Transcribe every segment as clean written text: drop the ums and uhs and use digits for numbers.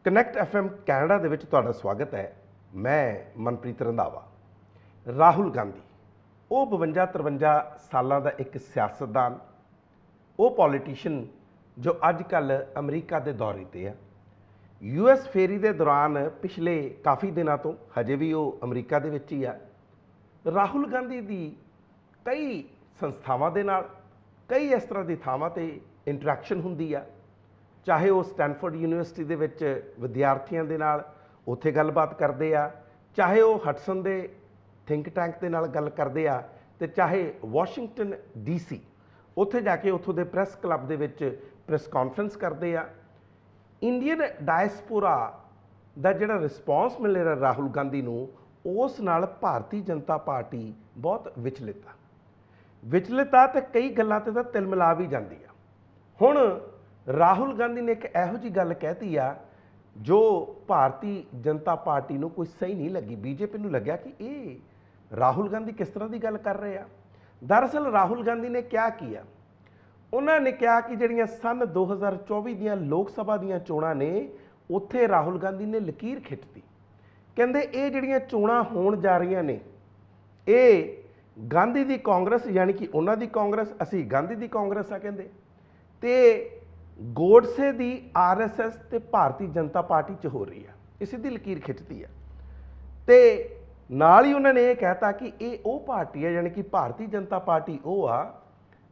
Connect FM Canada ਦੇ ਵਿੱਚ ਤੁਹਾਡਾ ਸਵਾਗਤ ਹੈ। ਮੈਂ ਮਨਪ੍ਰੀਤ ਰੰਧਾਵਾ। ਰਾਹੁਲ ਗਾਂਧੀ ਉਹ 52-53 ਸਾਲਾਂ ਦਾ ਇੱਕ ਸਿਆਸਤਦਾਨ, ਉਹ ਪੋਲੀਟੀਸ਼ੀਅਨ ਜੋ ਅੱਜ ਕੱਲ੍ਹ ਅਮਰੀਕਾ ਦੇ ਦੌਰੇ 'ਤੇ ਆ। US ਫੇਰੀ ਦੇ ਦੌਰਾਨ ਪਿਛਲੇ ਕਾਫੀ ਦਿਨਾਂ ਤੋਂ ਹਜੇ ਵੀ ਉਹ ਅਮਰੀਕਾ ਦੇ ਵਿੱਚ ਹੀ ਆ। ਰਾਹੁਲ ਗਾਂਧੀ ਦੀ ਕਈ ਸੰਸਥਾਵਾਂ ਦੇ ਨਾਲ ਕਈ ਇਸ ਤਰ੍ਹਾਂ ਦੀ ਥਾਵਾਂ 'ਤੇ ਇੰਟਰੈਕਸ਼ਨ ਹੁੰਦੀ ਆ, ਚਾਹੇ ਉਹ ਸਟੈਨਫੋਰਡ ਯੂਨੀਵਰਸਿਟੀ ਦੇ ਵਿੱਚ ਵਿਦਿਆਰਥੀਆਂ ਦੇ ਨਾਲ ਉੱਥੇ ਗੱਲਬਾਤ ਕਰਦੇ ਆ, ਚਾਹੇ ਉਹ ਹਟਸਨ ਦੇ ਥਿੰਕ ਟੈਂਕ ਦੇ ਨਾਲ ਗੱਲ ਕਰਦੇ ਆ, ਤੇ ਚਾਹੇ ਵਾਸ਼ਿੰਗਟਨ DC ਉੱਥੇ ਜਾ ਕੇ ਉੱਥੋਂ ਦੇ ਪ੍ਰੈਸ ਕਲੱਬ ਦੇ ਵਿੱਚ ਪ੍ਰੈਸ ਕਾਨਫਰੰਸ ਕਰਦੇ ਆ। ਇੰਡੀਅਨ ਡਾਇਸਪੋਰਾ ਦਾ ਜਿਹੜਾ ਰਿਸਪੌਂਸ ਮਿਲ ਰਿਹਾ ਰਾਹੁਲ ਗਾਂਧੀ ਨੂੰ, ਉਸ ਨਾਲ ਭਾਰਤੀ ਜਨਤਾ ਪਾਰਟੀ ਬਹੁਤ ਵਿਚਲਿਤ ਆ ਤੇ ਕਈ ਗੱਲਾਂ 'ਤੇ ਤਾਂ ਤਿਲ ਮਿਲਾ ਵੀ ਜਾਂਦੀ ਆ। ਹੁਣ ਰਾਹੁਲ ਗਾਂਧੀ ਨੇ ਇੱਕ ਇਹੋ ਜਿਹੀ ਗੱਲ ਕਹਿਤੀ ਆ ਜੋ ਭਾਰਤੀ ਜਨਤਾ ਪਾਰਟੀ ਨੂੰ ਕੋਈ ਸਹੀ ਨਹੀਂ ਲੱਗੀ। BJP ਨੂੰ ਲੱਗਿਆ ਕਿ ਇਹ ਰਾਹੁਲ ਗਾਂਧੀ ਕਿਸ ਤਰ੍ਹਾਂ ਦੀ ਗੱਲ ਕਰ ਰਹੇ ਆ। ਦਰਅਸਲ ਰਾਹੁਲ ਗਾਂਧੀ ਨੇ ਕਿਹਾ ਕੀ ਆ, ਉਹਨਾਂ ਨੇ ਕਿਹਾ ਕਿ ਜਿਹੜੀਆਂ ਸਨ 2024 ਦੀਆਂ ਲੋਕ ਸਭਾ ਦੀਆਂ ਚੋਣਾਂ ਨੇ, ਉੱਥੇ ਰਾਹੁਲ ਗਾਂਧੀ ਨੇ ਲਕੀਰ ਖਿੱਚਤੀ। ਕਹਿੰਦੇ ਇਹ ਜਿਹੜੀਆਂ ਚੋਣਾਂ ਹੋਣ ਜਾ ਰਹੀਆਂ ਨੇ, ਇਹ ਗਾਂਧੀ ਦੀ ਕਾਂਗਰਸ, ਯਾਨੀ ਕਿ ਉਹਨਾਂ ਦੀ ਕਾਂਗਰਸ, ਅਸੀਂ ਗਾਂਧੀ ਦੀ ਕਾਂਗਰਸ ਆ ਕਹਿੰਦੇ, ਤੇ ਗੋਡਸੇ ਦੀ RSS ਤੇ ਭਾਰਤੀ ਜਨਤਾ ਪਾਰਟੀ 'ਚ ਹੋ ਰਹੀ ਆ। ਇਹ ਸਿੱਧੀ ਲਕੀਰ ਖਿੱਚਦੀ ਆ। ਤੇ ਨਾਲ ਹੀ ਉਹਨਾਂ ਨੇ ਇਹ ਕਹਿਤਾ ਕਿ ਇਹ ਉਹ ਪਾਰਟੀ ਹੈ, ਯਾਨੀ ਕਿ ਭਾਰਤੀ ਜਨਤਾ ਪਾਰਟੀ ਉਹ ਆ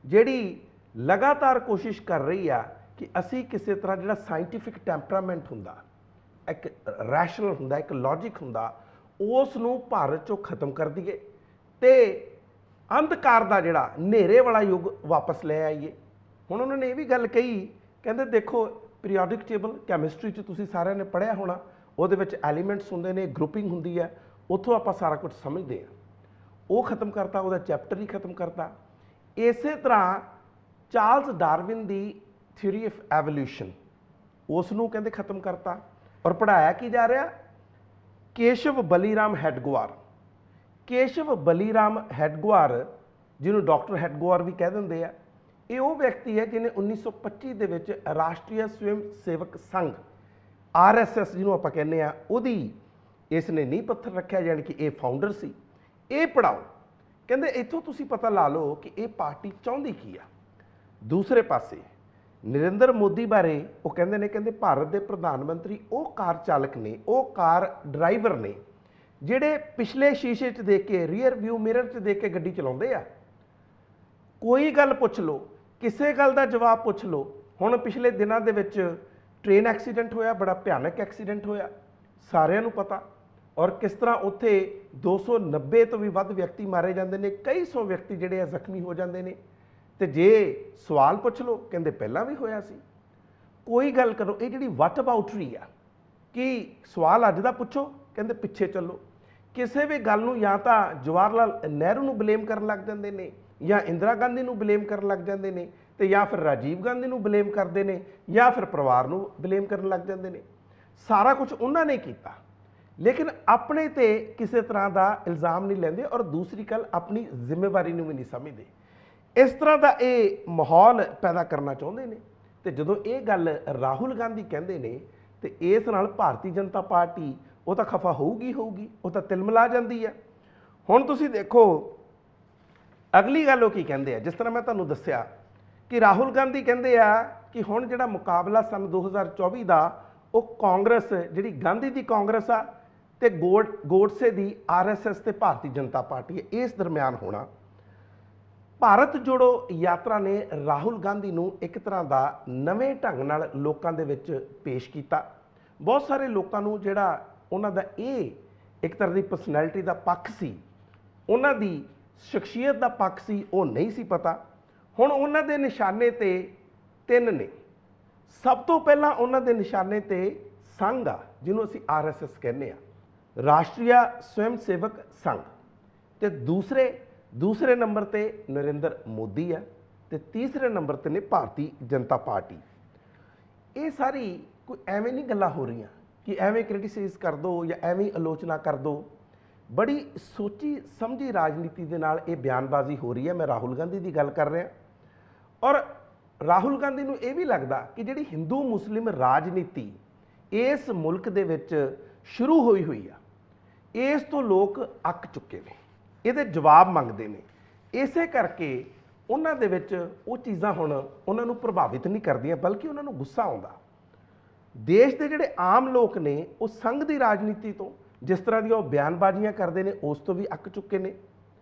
ਜਿਹੜੀ ਲਗਾਤਾਰ ਕੋਸ਼ਿਸ਼ ਕਰ ਰਹੀ ਆ ਕਿ ਅਸੀਂ ਕਿਸੇ ਤਰ੍ਹਾਂ ਜਿਹੜਾ ਸਾਇੰਟੀਫਿਕ ਟੈਂਪਰਾਮੈਂਟ ਹੁੰਦਾ, ਇੱਕ ਰੈਸ਼ਨਲ ਹੁੰਦਾ, ਇੱਕ ਲੌਜਿਕ ਹੁੰਦਾ, ਉਸ ਨੂੰ ਭਾਰਤ 'ਚੋਂ ਖਤਮ ਕਰ ਦਈਏ ਤੇ ਅੰਧਕਾਰ ਦਾ ਜਿਹੜਾ ਹਨੇਰੇ ਵਾਲਾ ਯੁੱਗ ਵਾਪਸ ਲੈ ਆਈਏ। ਹੁਣ ਉਹਨਾਂ ਨੇ ਇਹ ਵੀ ਗੱਲ ਕਹੀ, ਕਹਿੰਦੇ ਦੇਖੋ ਪੀਰੀਓਡਿਕ ਟੇਬਲ ਕੈਮਿਸਟਰੀ 'ਚ ਤੁਸੀਂ ਸਾਰਿਆਂ ਨੇ ਪੜ੍ਹਿਆ ਹੋਣਾ, ਉਹਦੇ ਵਿੱਚ ਐਲੀਮੈਂਟਸ ਹੁੰਦੇ ਨੇ, ਗਰੁੱਪਿੰਗ ਹੁੰਦੀ ਹੈ, ਉੱਥੋਂ ਆਪਾਂ ਸਾਰਾ ਕੁਝ ਸਮਝਦੇ ਹਾਂ। ਉਹ ਖਤਮ ਕਰਤਾ, ਉਹਦਾ ਚੈਪਟਰ ਹੀ ਖਤਮ ਕਰਤਾ। ਇਸੇ ਤਰ੍ਹਾਂ Charles Darwin the theory of evolution, ਉਸ ਨੂੰ ਕਹਿੰਦੇ ਖਤਮ ਕਰਤਾ। ਔਰ ਪੜ੍ਹਾਇਆ ਕੀ ਜਾ ਰਿਹਾ? ਕੇਸ਼ਵ ਬਲੀਰਾਮ ਹੈਡਗਵਾਰ। ਕੇਸ਼ਵ ਬਲੀਰਾਮ ਹੈਡਗਵਾਰ, ਜਿਹਨੂੰ ਡਾਕਟਰ ਹੈਡਗਵਾਰ ਵੀ ਕਹਿ ਦਿੰਦੇ ਆ, ਇਹ ਉਹ ਵਿਅਕਤੀ ਹੈ ਜਿਹਨੇ 1925 ਦੇ ਵਿੱਚ ਰਾਸ਼ਟਰੀ ਸਵੈਮ ਸੇਵਕ ਸੰਘ RSS ਜਿਹਨੂੰ ਆਪਾਂ ਕਹਿੰਦੇ ਆ, ਉਹਦੀ ਇਸ ਨੇ ਨੀਂਹ ਪੱਥਰ ਰੱਖਿਆ, ਯਾਨੀ ਕਿ ਇਹ ਫਾਊਂਡਰ ਸੀ। ਇਹ ਪੜਾਓ, ਕਹਿੰਦੇ ਇੱਥੋਂ ਤੁਸੀਂ ਪਤਾ ਲਾ ਲਓ ਕਿ ਇਹ ਪਾਰਟੀ ਚਾਹੁੰਦੀ ਕੀ ਆ। ਦੂਸਰੇ ਪਾਸੇ ਨਰਿੰਦਰ ਮੋਦੀ ਬਾਰੇ ਉਹ ਕਹਿੰਦੇ ਨੇ, ਕਹਿੰਦੇ ਭਾਰਤ ਦੇ ਪ੍ਰਧਾਨ ਮੰਤਰੀ ਉਹ ਕਾਰ ਚਾਲਕ ਨੇ, ਉਹ ਕਾਰ ਡਰਾਈਵਰ ਨੇ ਜਿਹੜੇ ਪਿਛਲੇ ਸ਼ੀਸ਼ੇ 'ਚ ਦੇਖ ਕੇ, ਰੀਅਰ ਵਿਊ ਮਿਰਰ 'ਚ ਦੇਖ ਕੇ ਗੱਡੀ ਚਲਾਉਂਦੇ ਆ। ਕੋਈ ਗੱਲ ਪੁੱਛ ਲਓ, ਕਿਸੇ ਗੱਲ ਦਾ ਜਵਾਬ ਪੁੱਛ ਲਓ। ਹੁਣ ਪਿਛਲੇ ਦਿਨਾਂ ਦੇ ਵਿੱਚ ਟ੍ਰੇਨ ਐਕਸੀਡੈਂਟ ਹੋਇਆ, ਬੜਾ ਭਿਆਨਕ ਐਕਸੀਡੈਂਟ ਹੋਇਆ, ਸਾਰਿਆਂ ਨੂੰ ਪਤਾ। ਔਰ ਕਿਸ ਤਰ੍ਹਾਂ ਉੱਥੇ 290 ਤੋਂ ਵੀ ਵੱਧ ਵਿਅਕਤੀ ਮਾਰੇ ਜਾਂਦੇ ਨੇ, ਕਈ ਸੌ ਵਿਅਕਤੀ ਜਿਹੜੇ ਆ ਜ਼ਖਮੀ ਹੋ ਜਾਂਦੇ ਨੇ। ਤੇ ਜੇ ਸਵਾਲ ਪੁੱਛ ਲਓ, ਕਹਿੰਦੇ ਪਹਿਲਾਂ ਵੀ ਹੋਇਆ ਸੀ। ਕੋਈ ਗੱਲ ਕਰੋ, ਇਹ ਜਿਹੜੀ ਵਟ ਅਬਾਊਟਰੀ ਆ, ਕਿ ਸਵਾਲ ਅੱਜ ਦਾ ਪੁੱਛੋ, ਕਹਿੰਦੇ ਪਿੱਛੇ ਚੱਲੋ। ਕਿਸੇ ਵੀ ਗੱਲ ਨੂੰ ਜਾਂ ਤਾਂ ਜਵਾਹਰ ਲਾਲ ਨਹਿਰੂ ਨੂੰ ਬਲੇਮ ਕਰਨ ਲੱਗ ਜਾਂਦੇ ਨੇ, ਜਾਂ ਇੰਦਰਾ ਗਾਂਧੀ ਨੂੰ ਬਲੇਮ ਕਰਨ ਲੱਗ ਜਾਂਦੇ ਨੇ, ਤੇ ਜਾਂ ਫਿਰ ਰਾਜੀਵ ਗਾਂਧੀ ਨੂੰ ਬਲੇਮ ਕਰਦੇ ਨੇ, ਜਾਂ ਫਿਰ ਪਰਿਵਾਰ ਨੂੰ ਬਲੇਮ ਕਰਨ ਲੱਗ ਜਾਂਦੇ ਨੇ। ਸਾਰਾ ਕੁਝ ਉਹਨਾਂ ਨੇ ਕੀਤਾ, ਲੇਕਿਨ ਆਪਣੇ ਤੇ ਕਿਸੇ ਤਰ੍ਹਾਂ ਦਾ ਇਲਜ਼ਾਮ ਨਹੀਂ ਲੈਂਦੇ, ਔਰ ਦੂਸਰੀ ਗੱਲ ਆਪਣੀ ਜ਼ਿੰਮੇਵਾਰੀ ਨੂੰ ਵੀ ਨਹੀਂ ਸਮਝਦੇ। ਇਸ ਤਰ੍ਹਾਂ ਦਾ ਇਹ ਮਾਹੌਲ ਪੈਦਾ ਕਰਨਾ ਚਾਹੁੰਦੇ ਨੇ। ਤੇ ਜਦੋਂ ਇਹ ਗੱਲ ਰਾਹੁਲ ਗਾਂਧੀ ਕਹਿੰਦੇ ਨੇ, ਤੇ ਇਸ ਨਾਲ ਭਾਰਤੀ ਜਨਤਾ ਪਾਰਟੀ ਉਹ ਤਾਂ ਖਫਾ ਹੋਊਗੀ, ਉਹ ਤਾਂ ਤਿਲਮਿਲਾ ਜਾਂਦੀ ਹੈ। ਹੁਣ ਤੁਸੀਂ ਦੇਖੋ ਅਗਲੀ ਗੱਲ ਉਹ ਕੀ ਕਹਿੰਦੇ ਆ। ਜਿਸ ਤਰ੍ਹਾਂ ਮੈਂ ਤੁਹਾਨੂੰ ਦੱਸਿਆ ਕਿ ਰਾਹੁਲ ਗਾਂਧੀ ਕਹਿੰਦੇ ਆ ਕਿ ਹੁਣ ਜਿਹੜਾ ਮੁਕਾਬਲਾ ਸਨ 2024 ਦਾ, ਉਹ ਕਾਂਗਰਸ, ਜਿਹੜੀ ਗਾਂਧੀ ਦੀ ਕਾਂਗਰਸ ਆ, ਤੇ ਗੋਡਸੇ ਦੀ RSS ਤੇ ਭਾਰਤੀ ਜਨਤਾ ਪਾਰਟੀ ਹੈ, ਇਸ ਦਰਮਿਆਨ ਹੋਣਾ। ਭਾਰਤ ਜੋੜੋ ਯਾਤਰਾ ਨੇ ਰਾਹੁਲ ਗਾਂਧੀ ਨੂੰ ਇੱਕ ਤਰ੍ਹਾਂ ਦਾ ਨਵੇਂ ਢੰਗ ਨਾਲ ਲੋਕਾਂ ਦੇ ਵਿੱਚ ਪੇਸ਼ ਕੀਤਾ। ਬਹੁਤ ਸਾਰੇ ਲੋਕਾਂ ਨੂੰ ਜਿਹੜਾ ਉਹਨਾਂ ਦਾ ਇਹ ਇੱਕ ਤਰ੍ਹਾਂ ਦੀ ਪਰਸਨੈਲਿਟੀ ਦਾ ਪੱਖ ਸੀ, ਉਹਨਾਂ ਦੀ ਸ਼ਖਸੀਅਤ ਦਾ ਪੱਖ ਸੀ, ਉਹ ਨਹੀਂ ਸੀ ਪਤਾ। ਹੁਣ ਉਹਨਾਂ ਦੇ ਨਿਸ਼ਾਨੇ ਤੇ 3 ਨੇ। ਸਭ ਤੋਂ ਪਹਿਲਾਂ ਉਹਨਾਂ ਦੇ ਨਿਸ਼ਾਨੇ ਤੇ ਸੰਘ ਆ, ਜਿਹਨੂੰ ਅਸੀਂ RSS ਕਹਿੰਦੇ ਆ, ਰਾਸ਼ਟਰੀ ਸਵੈਮ ਸੇਵਕ ਸੰਘ। ਤੇ ਦੂਸਰੇ ਨੰਬਰ ਤੇ ਨਰਿੰਦਰ ਮੋਦੀ ਆ, ਤੇ ਤੀਸਰੇ ਨੰਬਰ ਤੇ ਨੇ ਭਾਰਤੀ ਜਨਤਾ ਪਾਰਟੀ। ਇਹ ਸਾਰੀ ਕੋਈ ਐਵੇਂ ਨਹੀਂ ਗੱਲਾਂ ਹੋ ਰਹੀਆਂ ਕਿ ਐਵੇਂ ਕ੍ਰਿਟਿਸਾਈਜ਼ ਕਰ ਦੋ ਜਾਂ ਐਵੇਂ ਆਲੋਚਨਾ ਕਰ ਦੋ। ਬੜੀ ਸੋਚੀ ਸਮਝੀ ਰਾਜਨੀਤੀ ਦੇ ਨਾਲ ਇਹ ਬਿਆਨਬਾਜ਼ੀ ਹੋ ਰਹੀ ਹੈ। ਮੈਂ ਰਾਹੁਲ ਗਾਂਧੀ ਦੀ ਗੱਲ ਕਰ ਰਿਹਾ। ਔਰ ਰਾਹੁਲ ਗਾਂਧੀ ਨੂੰ ਇਹ ਵੀ ਲੱਗਦਾ ਕਿ ਜਿਹੜੀ ਹਿੰਦੂ ਮੁਸਲਿਮ ਰਾਜਨੀਤੀ ਇਸ ਮੁਲਕ ਦੇ ਵਿੱਚ ਸ਼ੁਰੂ ਹੋਈ ਹੋਈ ਆ, ਇਸ ਤੋਂ ਲੋਕ ਅੱਕ ਚੁੱਕੇ ਨੇ, ਇਹਦੇ ਜਵਾਬ ਮੰਗਦੇ ਨੇ। ਇਸੇ ਕਰਕੇ ਉਹਨਾਂ ਦੇ ਵਿੱਚ ਉਹ ਚੀਜ਼ਾਂ ਹੁਣ ਉਹਨਾਂ ਨੂੰ ਪ੍ਰਭਾਵਿਤ ਨਹੀਂ ਕਰਦੀਆਂ, ਬਲਕਿ ਉਹਨਾਂ ਨੂੰ ਗੁੱਸਾ ਆਉਂਦਾ। ਦੇਸ਼ ਦੇ ਜਿਹੜੇ ਆਮ ਲੋਕ ਨੇ ਉਹ ਸੰਘ ਦੀ ਰਾਜਨੀਤੀ ਤੋਂ, ਜਿਸ ਤਰ੍ਹਾਂ ਦੀਆਂ ਉਹ ਬਿਆਨਬਾਜ਼ੀਆਂ ਕਰਦੇ ਨੇ, ਉਸ ਤੋਂ ਵੀ ਅੱਕ ਚੁੱਕੇ ਨੇ।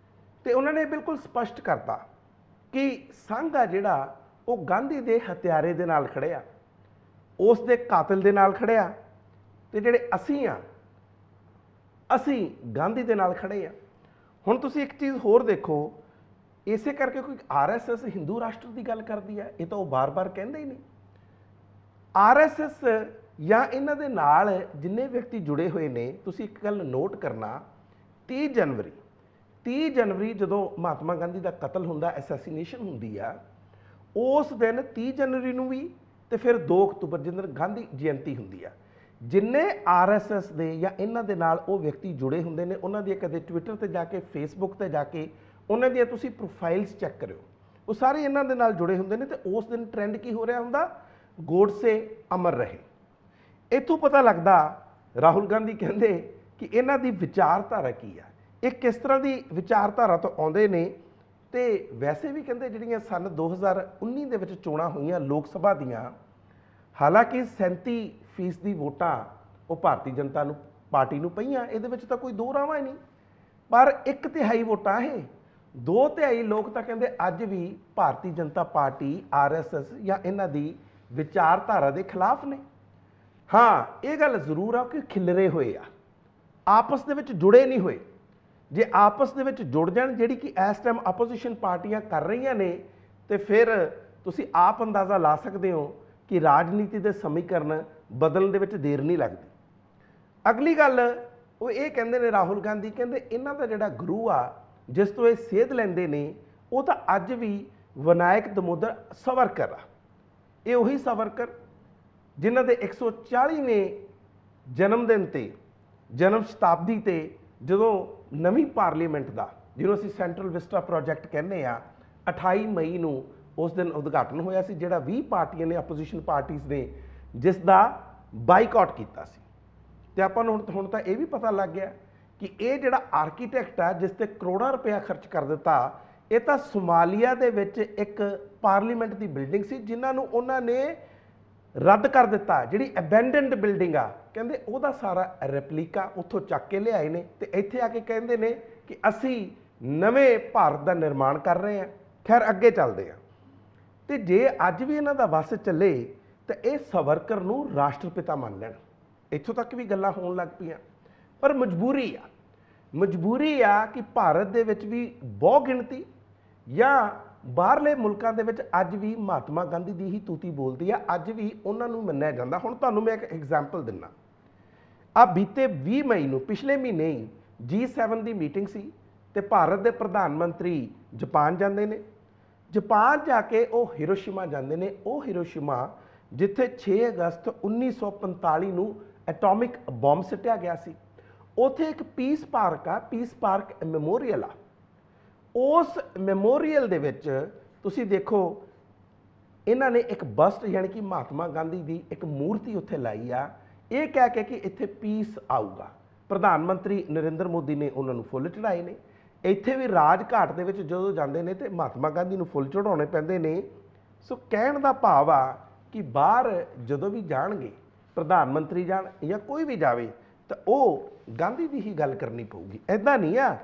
ਤੇ ਉਹਨਾਂ ਨੇ ਬਿਲਕੁਲ ਸਪਸ਼ਟ ਕਰਤਾ ਕਿ ਸੰਘ ਆ ਜਿਹੜਾ ਉਹ ਗਾਂਧੀ ਦੇ ਹਥਿਆਰੇ ਦੇ ਨਾਲ ਖੜਿਆ, ਉਸ ਦੇ ਕਾਤਲ ਦੇ ਨਾਲ ਖੜਿਆ, ਤੇ ਜਿਹੜੇ ਅਸੀਂ ਆ, ਅਸੀਂ ਗਾਂਧੀ ਦੇ ਨਾਲ ਖੜੇ ਆ। ਹੁਣ ਤੁਸੀਂ ਇੱਕ ਚੀਜ਼ ਹੋਰ ਦੇਖੋ, ਇਸੇ ਕਰਕੇ ਕੋਈ ਆਰਐਸਐਸ ਹਿੰਦੂ ਰਾਸ਼ਟਰ ਦੀ ਗੱਲ ਕਰਦੀ ਹੈ, ਇਹ ਤਾਂ ਉਹ ਬਾਰ-ਬਾਰ ਕਹਿੰਦੇ ਹੀ ਨਹੀਂ। ਆਰਐਸਐਸ ਜਾਂ ਇਹਨਾਂ ਦੇ ਨਾਲ ਜਿੰਨੇ ਵਿਅਕਤੀ ਜੁੜੇ ਹੋਏ ਨੇ, ਤੁਸੀਂ ਇੱਕ ਗੱਲ ਨੋਟ ਕਰਨਾ, 30 ਜਨਵਰੀ ਜਦੋਂ ਮਹਾਤਮਾ ਗਾਂਧੀ ਦਾ ਕਤਲ ਹੁੰਦਾ, ਐਸੈਸੀਨੇਸ਼ਨ ਹੁੰਦੀ ਆ, ਉਸ ਦਿਨ 30 ਜਨਵਰੀ ਨੂੰ ਵੀ ਤੇ ਫਿਰ 2 ਅਕਤੂਬਰ ਜਿਸ ਦਿਨ ਗਾਂਧੀ ਜਯੰਤੀ ਹੁੰਦੀ ਆ, ਜਿੰਨੇ ਆਰਐਸਐਸ ਦੇ ਜਾਂ ਇਹਨਾਂ ਦੇ ਨਾਲ ਉਹ ਵਿਅਕਤੀ ਜੁੜੇ ਹੁੰਦੇ ਨੇ, ਉਹਨਾਂ ਦੀ ਕਦੇ ਟਵਿੱਟਰ ਤੇ ਜਾ ਕੇ, ਫੇਸਬੁੱਕ ਤੇ ਜਾ ਕੇ ਉਹਨਾਂ ਦੀਆਂ ਤੁਸੀਂ ਪ੍ਰੋਫਾਈਲਸ ਚੈੱਕ ਕਰਿਓ, ਉਹ ਸਾਰੇ ਇਹਨਾਂ ਦੇ ਨਾਲ ਜੁੜੇ ਹੁੰਦੇ ਨੇ। ਤੇ ਉਸ ਦਿਨ ਟ੍ਰੈਂਡ ਕੀ ਹੋ ਰਿਹਾ ਹੁੰਦਾ? ਗੋਡਸੇ ਅਮਰ ਰਹੇ। ਇੱਥੋਂ ਪਤਾ ਲੱਗਦਾ ਰਾਹੁਲ ਗਾਂਧੀ ਕਹਿੰਦੇ ਕਿ ਇਹਨਾਂ ਦੀ ਵਿਚਾਰਧਾਰਾ ਕੀ ਆ, ਇਹ ਕਿਸ ਤਰ੍ਹਾਂ ਦੀ ਵਿਚਾਰਧਾਰਾ ਤੋਂ ਆਉਂਦੇ ਨੇ। ਤੇ ਵੈਸੇ ਵੀ ਕਹਿੰਦੇ ਜਿਹੜੀਆਂ ਸਨ 2019 ਦੇ ਵਿੱਚ ਚੋਣਾਂ ਹੋਈਆਂ ਲੋਕ ਸਭਾ ਦੀਆਂ, ਹਾਲਾਂਕਿ 37% ਵੋਟਾਂ ਉਹ ਭਾਰਤੀ ਜਨਤਾ ਪਾਰਟੀ ਨੂੰ ਪਈਆਂ, ਇਹਦੇ ਵਿੱਚ ਤਾਂ ਕੋਈ ਦੋ ਰਾਵਾਂ ਹੀ ਨਹੀਂ, ਪਰ 1/3 ਵੋਟਾਂ ਇਹ 2/3 ਲੋਕ ਤਾਂ ਕਹਿੰਦੇ ਅੱਜ ਵੀ ਭਾਰਤੀ ਜਨਤਾ ਪਾਰਟੀ, ਆਰਐਸਐਸ ਜਾਂ ਇਹਨਾਂ ਦੀ ਵਿਚਾਰਧਾਰਾ ਦੇ ਖਿਲਾਫ ਨੇ। ਹਾਂ, ਇਹ ਗੱਲ ਜ਼ਰੂਰ ਆ ਕਿ ਖਿਲਰੇ ਹੋਏ ਆ, ਆਪਸ ਦੇ ਵਿੱਚ ਜੁੜੇ ਨਹੀਂ ਹੋਏ। ਜੇ ਆਪਸ ਦੇ ਵਿੱਚ ਜੁੜ ਜਾਣ, ਜਿਹੜੀ ਕਿ ਇਸ ਟਾਈਮ ਆਪੋਜੀਸ਼ਨ ਪਾਰਟੀਆਂ ਕਰ ਰਹੀਆਂ ਨੇ, ਤੇ ਫਿਰ ਤੁਸੀਂ ਆਪ ਅੰਦਾਜ਼ਾ ਲਾ ਸਕਦੇ ਹੋ ਕਿ ਰਾਜਨੀਤੀ ਦੇ ਸਮੀਕਰਨ ਬਦਲਣ ਦੇ ਵਿੱਚ ਦੇਰ ਨਹੀਂ ਲੱਗਦੀ। ਅਗਲੀ ਗੱਲ ਉਹ ਇਹ ਕਹਿੰਦੇ ਨੇ, ਰਾਹੁਲ ਗਾਂਧੀ ਕਹਿੰਦੇ ਇਹਨਾਂ ਦਾ ਜਿਹੜਾ ਗੁਰੂ ਆ, ਜਿਸ ਤੋਂ ਇਹ ਸੇਧ ਲੈਂਦੇ ਨੇ, ਉਹ ਤਾਂ ਅੱਜ ਵੀ ਵਿਨਾਇਕ ਦਮੋਦਰ ਸਾਵਰਕਰ ਆ। ਇਹ ਉਹੀ ਸਾਵਰਕਰ ਜਿਨ੍ਹਾਂ ਦੇ 140ਵੇਂ ਜਨਮ ਦਿਨ ਤੇ, ਜਨਮ ਸ਼ਤਾਬਦੀ ਤੇ, ਜਦੋਂ ਨਵੀਂ ਪਾਰਲੀਮੈਂਟ ਦਾ, ਜਿਹਨੂੰ ਅਸੀਂ ਸੈਂਟਰਲ ਵਿਸਟਾ ਪ੍ਰੋਜੈਕਟ ਕਹਿੰਦੇ ਆ, 28 ਮਈ ਨੂੰ ਉਸ ਦਿਨ ਉਦਘਾਟਨ ਹੋਇਆ ਸੀ, ਜਿਹੜਾ 20 ਪਾਰਟੀਆਂ ਨੇ, ਆਪੋਜੀਸ਼ਨ ਪਾਰਟੀਆਂ ਨੇ, ਜਿਸ ਦਾ ਬਾਈਕਾਟ ਕੀਤਾ ਸੀ। ਤੇ ਆਪਾਂ ਨੂੰ ਹੁਣ ਤਾਂ ਇਹ ਵੀ ਪਤਾ ਲੱਗ ਗਿਆ ਕਿ ਇਹ ਜਿਹੜਾ ਆਰਕੀਟੈਕਟ ਆ, ਜਿਸ ਤੇ ਕਰੋੜਾਂ ਰੁਪਇਆ ਖਰਚ ਕਰ ਦਿੱਤਾ, ਇਹ ਤਾਂ ਸੋਮਾਲੀਆ ਦੇ ਵਿੱਚ ਇੱਕ ਪਾਰਲੀਮੈਂਟ ਦੀ ਬਿਲਡਿੰਗ ਸੀ, ਜਿਨ੍ਹਾਂ ਨੂੰ ਉਹਨਾਂ ਨੇ ਰੱਦ ਕਰ ਦਿੱਤਾ, ਜਿਹੜੀ ਅਬੈਂਡਨਡ ਬਿਲਡਿੰਗ ਆ, ਕਹਿੰਦੇ ਉਹਦਾ ਸਾਰਾ ਰੈਪਲੀਕਾ ਉੱਥੋਂ ਚੱਕ ਕੇ ਲਿਆਏ ਨੇ, ਤੇ ਇੱਥੇ ਆ ਕੇ ਕਹਿੰਦੇ ਨੇ ਕਿ ਅਸੀਂ ਨਵੇਂ ਭਾਰਤ ਦਾ ਨਿਰਮਾਣ ਕਰ ਰਹੇ ਹਾਂ। ਖੈਰ, ਅੱਗੇ ਚੱਲਦੇ ਆ। ਤੇ ਜੇ ਅੱਜ ਵੀ ਇਹਨਾਂ ਦਾ ਵੱਸ ਚੱਲੇ ਤਾਂ ਇਹ ਸਾਵਰਕਰ ਨੂੰ ਰਾਸ਼ਟਰਪਿਤਾ ਮੰਨ ਲੈਣ, ਇੱਥੋਂ ਤੱਕ ਵੀ ਗੱਲਾਂ ਹੋਣ ਲੱਗ ਪਈਆਂ। ਪਰ ਮਜਬੂਰੀ ਆ ਕਿ ਭਾਰਤ ਦੇ ਵਿੱਚ ਵੀ ਬਹੁ ਗਿਣਤੀ ਜਾਂ ਬਾਹਰਲੇ ਮੁਲਕਾਂ ਦੇ ਵਿੱਚ ਅੱਜ ਵੀ ਮਹਾਤਮਾ ਗਾਂਧੀ ਦੀ ਹੀ ਤੂਤੀ ਬੋਲਦੀ ਆ, ਅੱਜ ਵੀ ਉਹਨਾਂ ਨੂੰ ਮੰਨਿਆ ਜਾਂਦਾ। ਹੁਣ ਤੁਹਾਨੂੰ ਮੈਂ ਇੱਕ ਐਗਜ਼ਾਮਪਲ ਦਿੰਦਾ। ਆ ਬੀਤੇ 20 ਮਈ ਨੂੰ, ਪਿਛਲੇ ਮਹੀਨੇ ਹੀ G7 ਦੀ ਮੀਟਿੰਗ ਸੀ, ਤੇ ਭਾਰਤ ਦੇ ਪ੍ਰਧਾਨ ਮੰਤਰੀ ਜਾਪਾਨ ਜਾਂਦੇ ਨੇ। ਜਾਪਾਨ ਜਾ ਕੇ ਉਹ ਹਿਰੋਸ਼ੀਮਾ ਜਾਂਦੇ ਨੇ, ਉਹ ਹਿਰੋਸ਼ੀਮਾ ਜਿੱਥੇ 6 ਅਗਸਤ 1945 ਨੂੰ ਐਟੋਮਿਕ ਬੰਬ ਸਿੱਟਿਆ ਗਿਆ ਸੀ। ਉੱਥੇ ਇੱਕ ਪੀਸ ਪਾਰਕ ਆ, ਪੀਸ ਪਾਰਕ ਮੈਮੋਰੀਅਲ ਆ। ਉਸ ਮੈਮੋਰੀਅਲ ਦੇ ਵਿੱਚ ਤੁਸੀਂ ਦੇਖੋ, ਇਹਨਾਂ ਨੇ ਇੱਕ ਬਸਟ, ਯਾਨੀ ਕਿ ਮਹਾਤਮਾ ਗਾਂਧੀ ਦੀ ਇੱਕ ਮੂਰਤੀ ਉੱਥੇ ਲਾਈ ਆ, ਇਹ ਕਹਿ ਕੇ ਕਿ ਇੱਥੇ ਪੀਸ ਆਊਗਾ। ਪ੍ਰਧਾਨ ਮੰਤਰੀ ਨਰਿੰਦਰ ਮੋਦੀ ਨੇ ਉਹਨਾਂ ਨੂੰ ਫੁੱਲ ਚੜਾਏ ਨੇ। ਇੱਥੇ ਵੀ ਰਾਜਘਾਟ ਦੇ ਵਿੱਚ ਜਦੋਂ ਜਾਂਦੇ ਨੇ ਤੇ ਮਹਾਤਮਾ ਗਾਂਧੀ ਨੂੰ ਫੁੱਲ ਚੜਾਉਣੇ ਪੈਂਦੇ ਨੇ। ਸੋ ਕਹਿਣ ਦਾ ਭਾਵ ਆ ਕਿ ਬਾਹਰ ਜਦੋਂ ਵੀ ਜਾਣਗੇ, ਪ੍ਰਧਾਨ ਮੰਤਰੀ ਜਾਣ ਜਾਂ ਕੋਈ ਵੀ ਜਾਵੇ, ਤਾਂ ਉਹ ਗਾਂਧੀ ਦੀ ਹੀ ਗੱਲ ਕਰਨੀ ਪਊਗੀ, ਐਦਾਂ ਨਹੀਂ ਆ।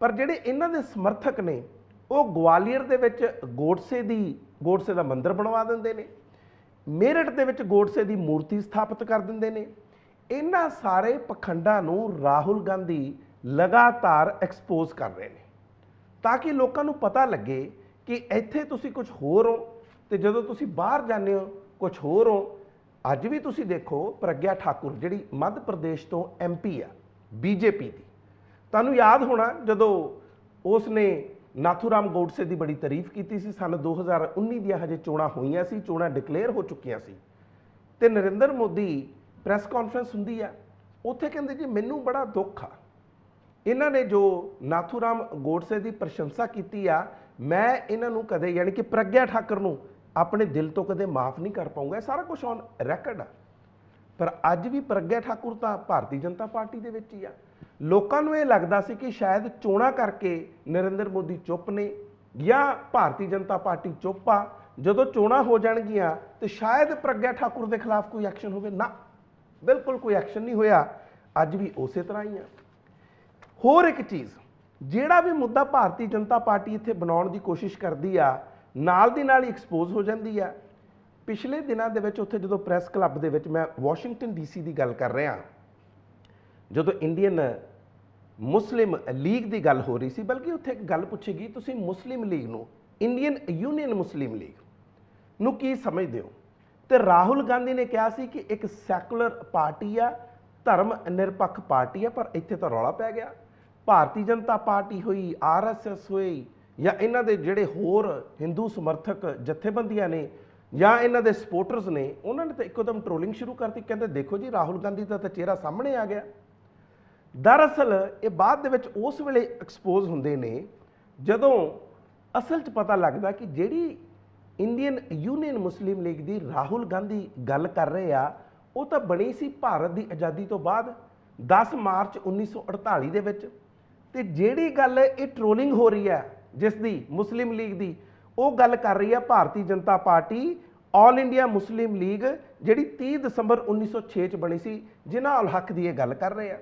ਪਰ ਜਿਹੜੇ ਇਹਨਾਂ ਦੇ ਸਮਰਥਕ ਨੇ, ਉਹ ਗਵਾਲੀਅਰ ਦੇ ਵਿੱਚ ਗੋਡਸੇ ਦਾ ਮੰਦਿਰ ਬਣਵਾ ਦਿੰਦੇ ਨੇ, ਮੇਰਠ ਦੇ ਵਿੱਚ ਗੋਡਸੇ ਦੀ ਮੂਰਤੀ ਸਥਾਪਿਤ ਕਰ ਦਿੰਦੇ ਨੇ। ਇਹਨਾਂ ਸਾਰੇ ਪਖੰਡਾਂ ਨੂੰ ਰਾਹੁਲ ਗਾਂਧੀ ਲਗਾਤਾਰ ਐਕਸਪੋਜ਼ ਕਰ ਰਹੇ ਨੇ, ਤਾਂ ਕਿ ਲੋਕਾਂ ਨੂੰ ਪਤਾ ਲੱਗੇ ਕਿ ਇੱਥੇ ਤੁਸੀਂ ਕੁਝ ਹੋਰ ਹੋ, ਤੇ ਜਦੋਂ ਤੁਸੀਂ ਬਾਹਰ ਜਾਂਦੇ ਹੋ ਕੁਝ ਹੋਰ ਹੋ। ਅੱਜ ਵੀ ਤੁਸੀਂ ਦੇਖੋ, ਪ੍ਰਗਿਆ ਠਾਕੁਰ ਜਿਹੜੀ ਮੱਧ ਪ੍ਰਦੇਸ਼ ਤੋਂ MP ਆ BJP ਦੀ, ਤੁਹਾਨੂੰ ਯਾਦ ਹੋਣਾ ਜਦੋਂ ਉਸ ਨੇ ਨਾਥੂਰਾਮ ਗੋਡਸੇ ਦੀ ਬੜੀ ਤਾਰੀਫ ਕੀਤੀ ਸੀ। ਸਨ 2019 ਦੀਆਂ ਹਜੇ ਚੋਣਾਂ ਹੋਈਆਂ ਸੀ, ਚੋਣਾਂ ਡਿਕਲੇਅਰ ਹੋ ਚੁੱਕੀਆਂ ਸੀ, ਤੇ ਨਰਿੰਦਰ ਮੋਦੀ ਪ੍ਰੈਸ ਕਾਨਫਰੰਸ ਹੁੰਦੀ ਆ, ਉੱਥੇ ਕਹਿੰਦੇ ਜੀ ਮੈਨੂੰ ਬੜਾ ਦੁੱਖ ਆ, ਇਹਨਾਂ ਨੇ ਜੋ ਨਾਥੂਰਾਮ ਗੋਡਸੇ ਦੀ ਪ੍ਰਸ਼ੰਸਾ ਕੀਤੀ ਆ, ਮੈਂ ਇਹਨਾਂ ਨੂੰ ਕਦੇ, ਯਾਨੀ ਕਿ ਪ੍ਰਗਿਆ ਠਾਕੁਰ ਨੂੰ, ਆਪਣੇ ਦਿਲ ਤੋਂ ਕਦੇ ਮਾਫ ਨਹੀਂ ਕਰ ਪਾਊਂਗਾ। ਇਹ ਸਾਰਾ ਕੁਝ ਔਨ ਰੈਕਰਡ ਆ। ਪਰ ਅੱਜ ਵੀ ਪ੍ਰਗਿਆ ਠਾਕੁਰ ਤਾਂ ਭਾਰਤੀ ਜਨਤਾ ਪਾਰਟੀ ਦੇ ਵਿੱਚ ਹੀ ਆ। ਲੋਕਾਂ ਨੂੰ ਇਹ ਲੱਗਦਾ ਸੀ ਕਿ ਸ਼ਾਇਦ ਚੋਣਾਂ ਕਰਕੇ ਨਰਿੰਦਰ ਮੋਦੀ ਚੁੱਪ ਨੇ ਜਾਂ ਭਾਰਤੀ ਜਨਤਾ ਪਾਰਟੀ ਚੁੱਪ ਆ, ਜਦੋਂ ਚੋਣਾਂ ਹੋ ਜਾਣਗੀਆਂ ਤੇ ਸ਼ਾਇਦ ਪ੍ਰਗਿਆ ਠਾਕੁਰ ਦੇ ਖਿਲਾਫ ਕੋਈ ਐਕਸ਼ਨ ਹੋਵੇ। ਨਾ, ਬਿਲਕੁਲ ਕੋਈ ਐਕਸ਼ਨ ਨਹੀਂ ਹੋਇਆ। ਅੱਜ ਵੀ ਉਸੇ ਤਰ੍ਹਾਂ ਹੀ ਆ। ਹੋਰ ਇੱਕ ਚੀਜ਼, ਜਿਹੜਾ ਵੀ ਮੁੱਦਾ ਭਾਰਤੀ ਜਨਤਾ ਪਾਰਟੀ ਇੱਥੇ ਬਣਾਉਣ ਦੀ ਕੋਸ਼ਿਸ਼ ਕਰਦੀ ਆ, ਨਾਲ ਦੀ ਨਾਲ ਹੀ ਐਕਸਪੋਜ਼ ਹੋ ਜਾਂਦੀ ਆ। ਪਿਛਲੇ ਦਿਨਾਂ ਦੇ ਵਿੱਚ ਉੱਥੇ ਜਦੋਂ ਪ੍ਰੈਸ ਕਲੱਬ ਦੇ ਵਿੱਚ, ਮੈਂ ਵਾਸ਼ਿੰਗਟਨ DC ਦੀ ਗੱਲ ਕਰ ਰਿਹਾ, ਜਦੋਂ ਇੰਡੀਅਨ ਮੁਸਲਿਮ ਲੀਗ ਦੀ ਗੱਲ ਹੋ ਰਹੀ ਸੀ, ਬਲਕਿ ਉੱਥੇ ਇੱਕ ਗੱਲ ਪੁੱਛੀ ਗਈ, ਤੁਸੀਂ ਮੁਸਲਿਮ ਲੀਗ ਨੂੰ, ਇੰਡੀਅਨ ਯੂਨੀਅਨ ਮੁਸਲਿਮ ਲੀਗ ਨੂੰ ਕੀ ਸਮਝਦੇ ਹੋ? ਤੇ ਰਾਹੁਲ ਗਾਂਧੀ ਨੇ ਕਿਹਾ ਸੀ ਕਿ ਇੱਕ ਸੈਕੂਲਰ ਪਾਰਟੀ ਆ, ਧਰਮ ਨਿਰਪੱਖ ਪਾਰਟੀ ਆ। ਪਰ ਇੱਥੇ ਤਾਂ ਰੌਲਾ ਪੈ ਗਿਆ। ਭਾਰਤੀ ਜਨਤਾ ਪਾਰਟੀ ਹੋਈ, RSS ਹੋਈ, ਜਾਂ ਇਹਨਾਂ ਦੇ ਜਿਹੜੇ ਹੋਰ ਹਿੰਦੂ ਸਮਰਥਕ ਜਥੇਬੰਦੀਆਂ ਨੇ ਜਾਂ ਇਹਨਾਂ ਦੇ ਸਪੋਰਟਰਸ ਨੇ, ਉਹਨਾਂ ਨੇ ਤਾਂ ਇੱਕੋਦਮ ਟ੍ਰੋਲਿੰਗ ਸ਼ੁਰੂ ਕਰਤੀ। ਕਹਿੰਦੇ ਦੇਖੋ ਜੀ, ਰਾਹੁਲ ਗਾਂਧੀ ਦਾ ਤਾਂ ਚਿਹਰਾ ਸਾਹਮਣੇ ਆ ਗਿਆ। ਦਰਅਸਲ ਇਹ ਬਾਅਦ ਦੇ ਵਿੱਚ ਉਸ ਵੇਲੇ ਐਕਸਪੋਜ਼ ਹੁੰਦੇ ਨੇ ਜਦੋਂ ਅਸਲ 'ਚ ਪਤਾ ਲੱਗਦਾ ਕਿ ਜਿਹੜੀ ਇੰਡੀਅਨ ਯੂਨੀਅਨ ਮੁਸਲਿਮ ਲੀਗ ਦੀ ਰਾਹੁਲ ਗਾਂਧੀ ਗੱਲ ਕਰ ਰਹੇ ਆ, ਉਹ ਤਾਂ ਬਣੀ ਸੀ ਭਾਰਤ ਦੀ ਆਜ਼ਾਦੀ ਤੋਂ ਬਾਅਦ 10 ਮਾਰਚ 1948 ਦੇ ਵਿੱਚ। ਤੇ ਜਿਹੜੀ ਗੱਲ ਇਹ ਟ੍ਰੋਲਿੰਗ ਹੋ ਰਹੀ ਹੈ ਜਿਸ ਦੀ ਮੁਸਲਿਮ ਲੀਗ ਦੀ, ਉਹ ਗੱਲ ਕਰ ਰਹੀ ਹੈ Bharatiya Janata party, all India Muslim League, ਜਿਹੜੀ 30 ਦਸੰਬਰ 1906 'ਚ ਬਣੀ ਸੀ, ਜਿਨ੍ਹਾਂ ਉਲ ਹੱਕ ਦੀ ਇਹ ਗੱਲ ਕਰ ਰਹੇ ਆ।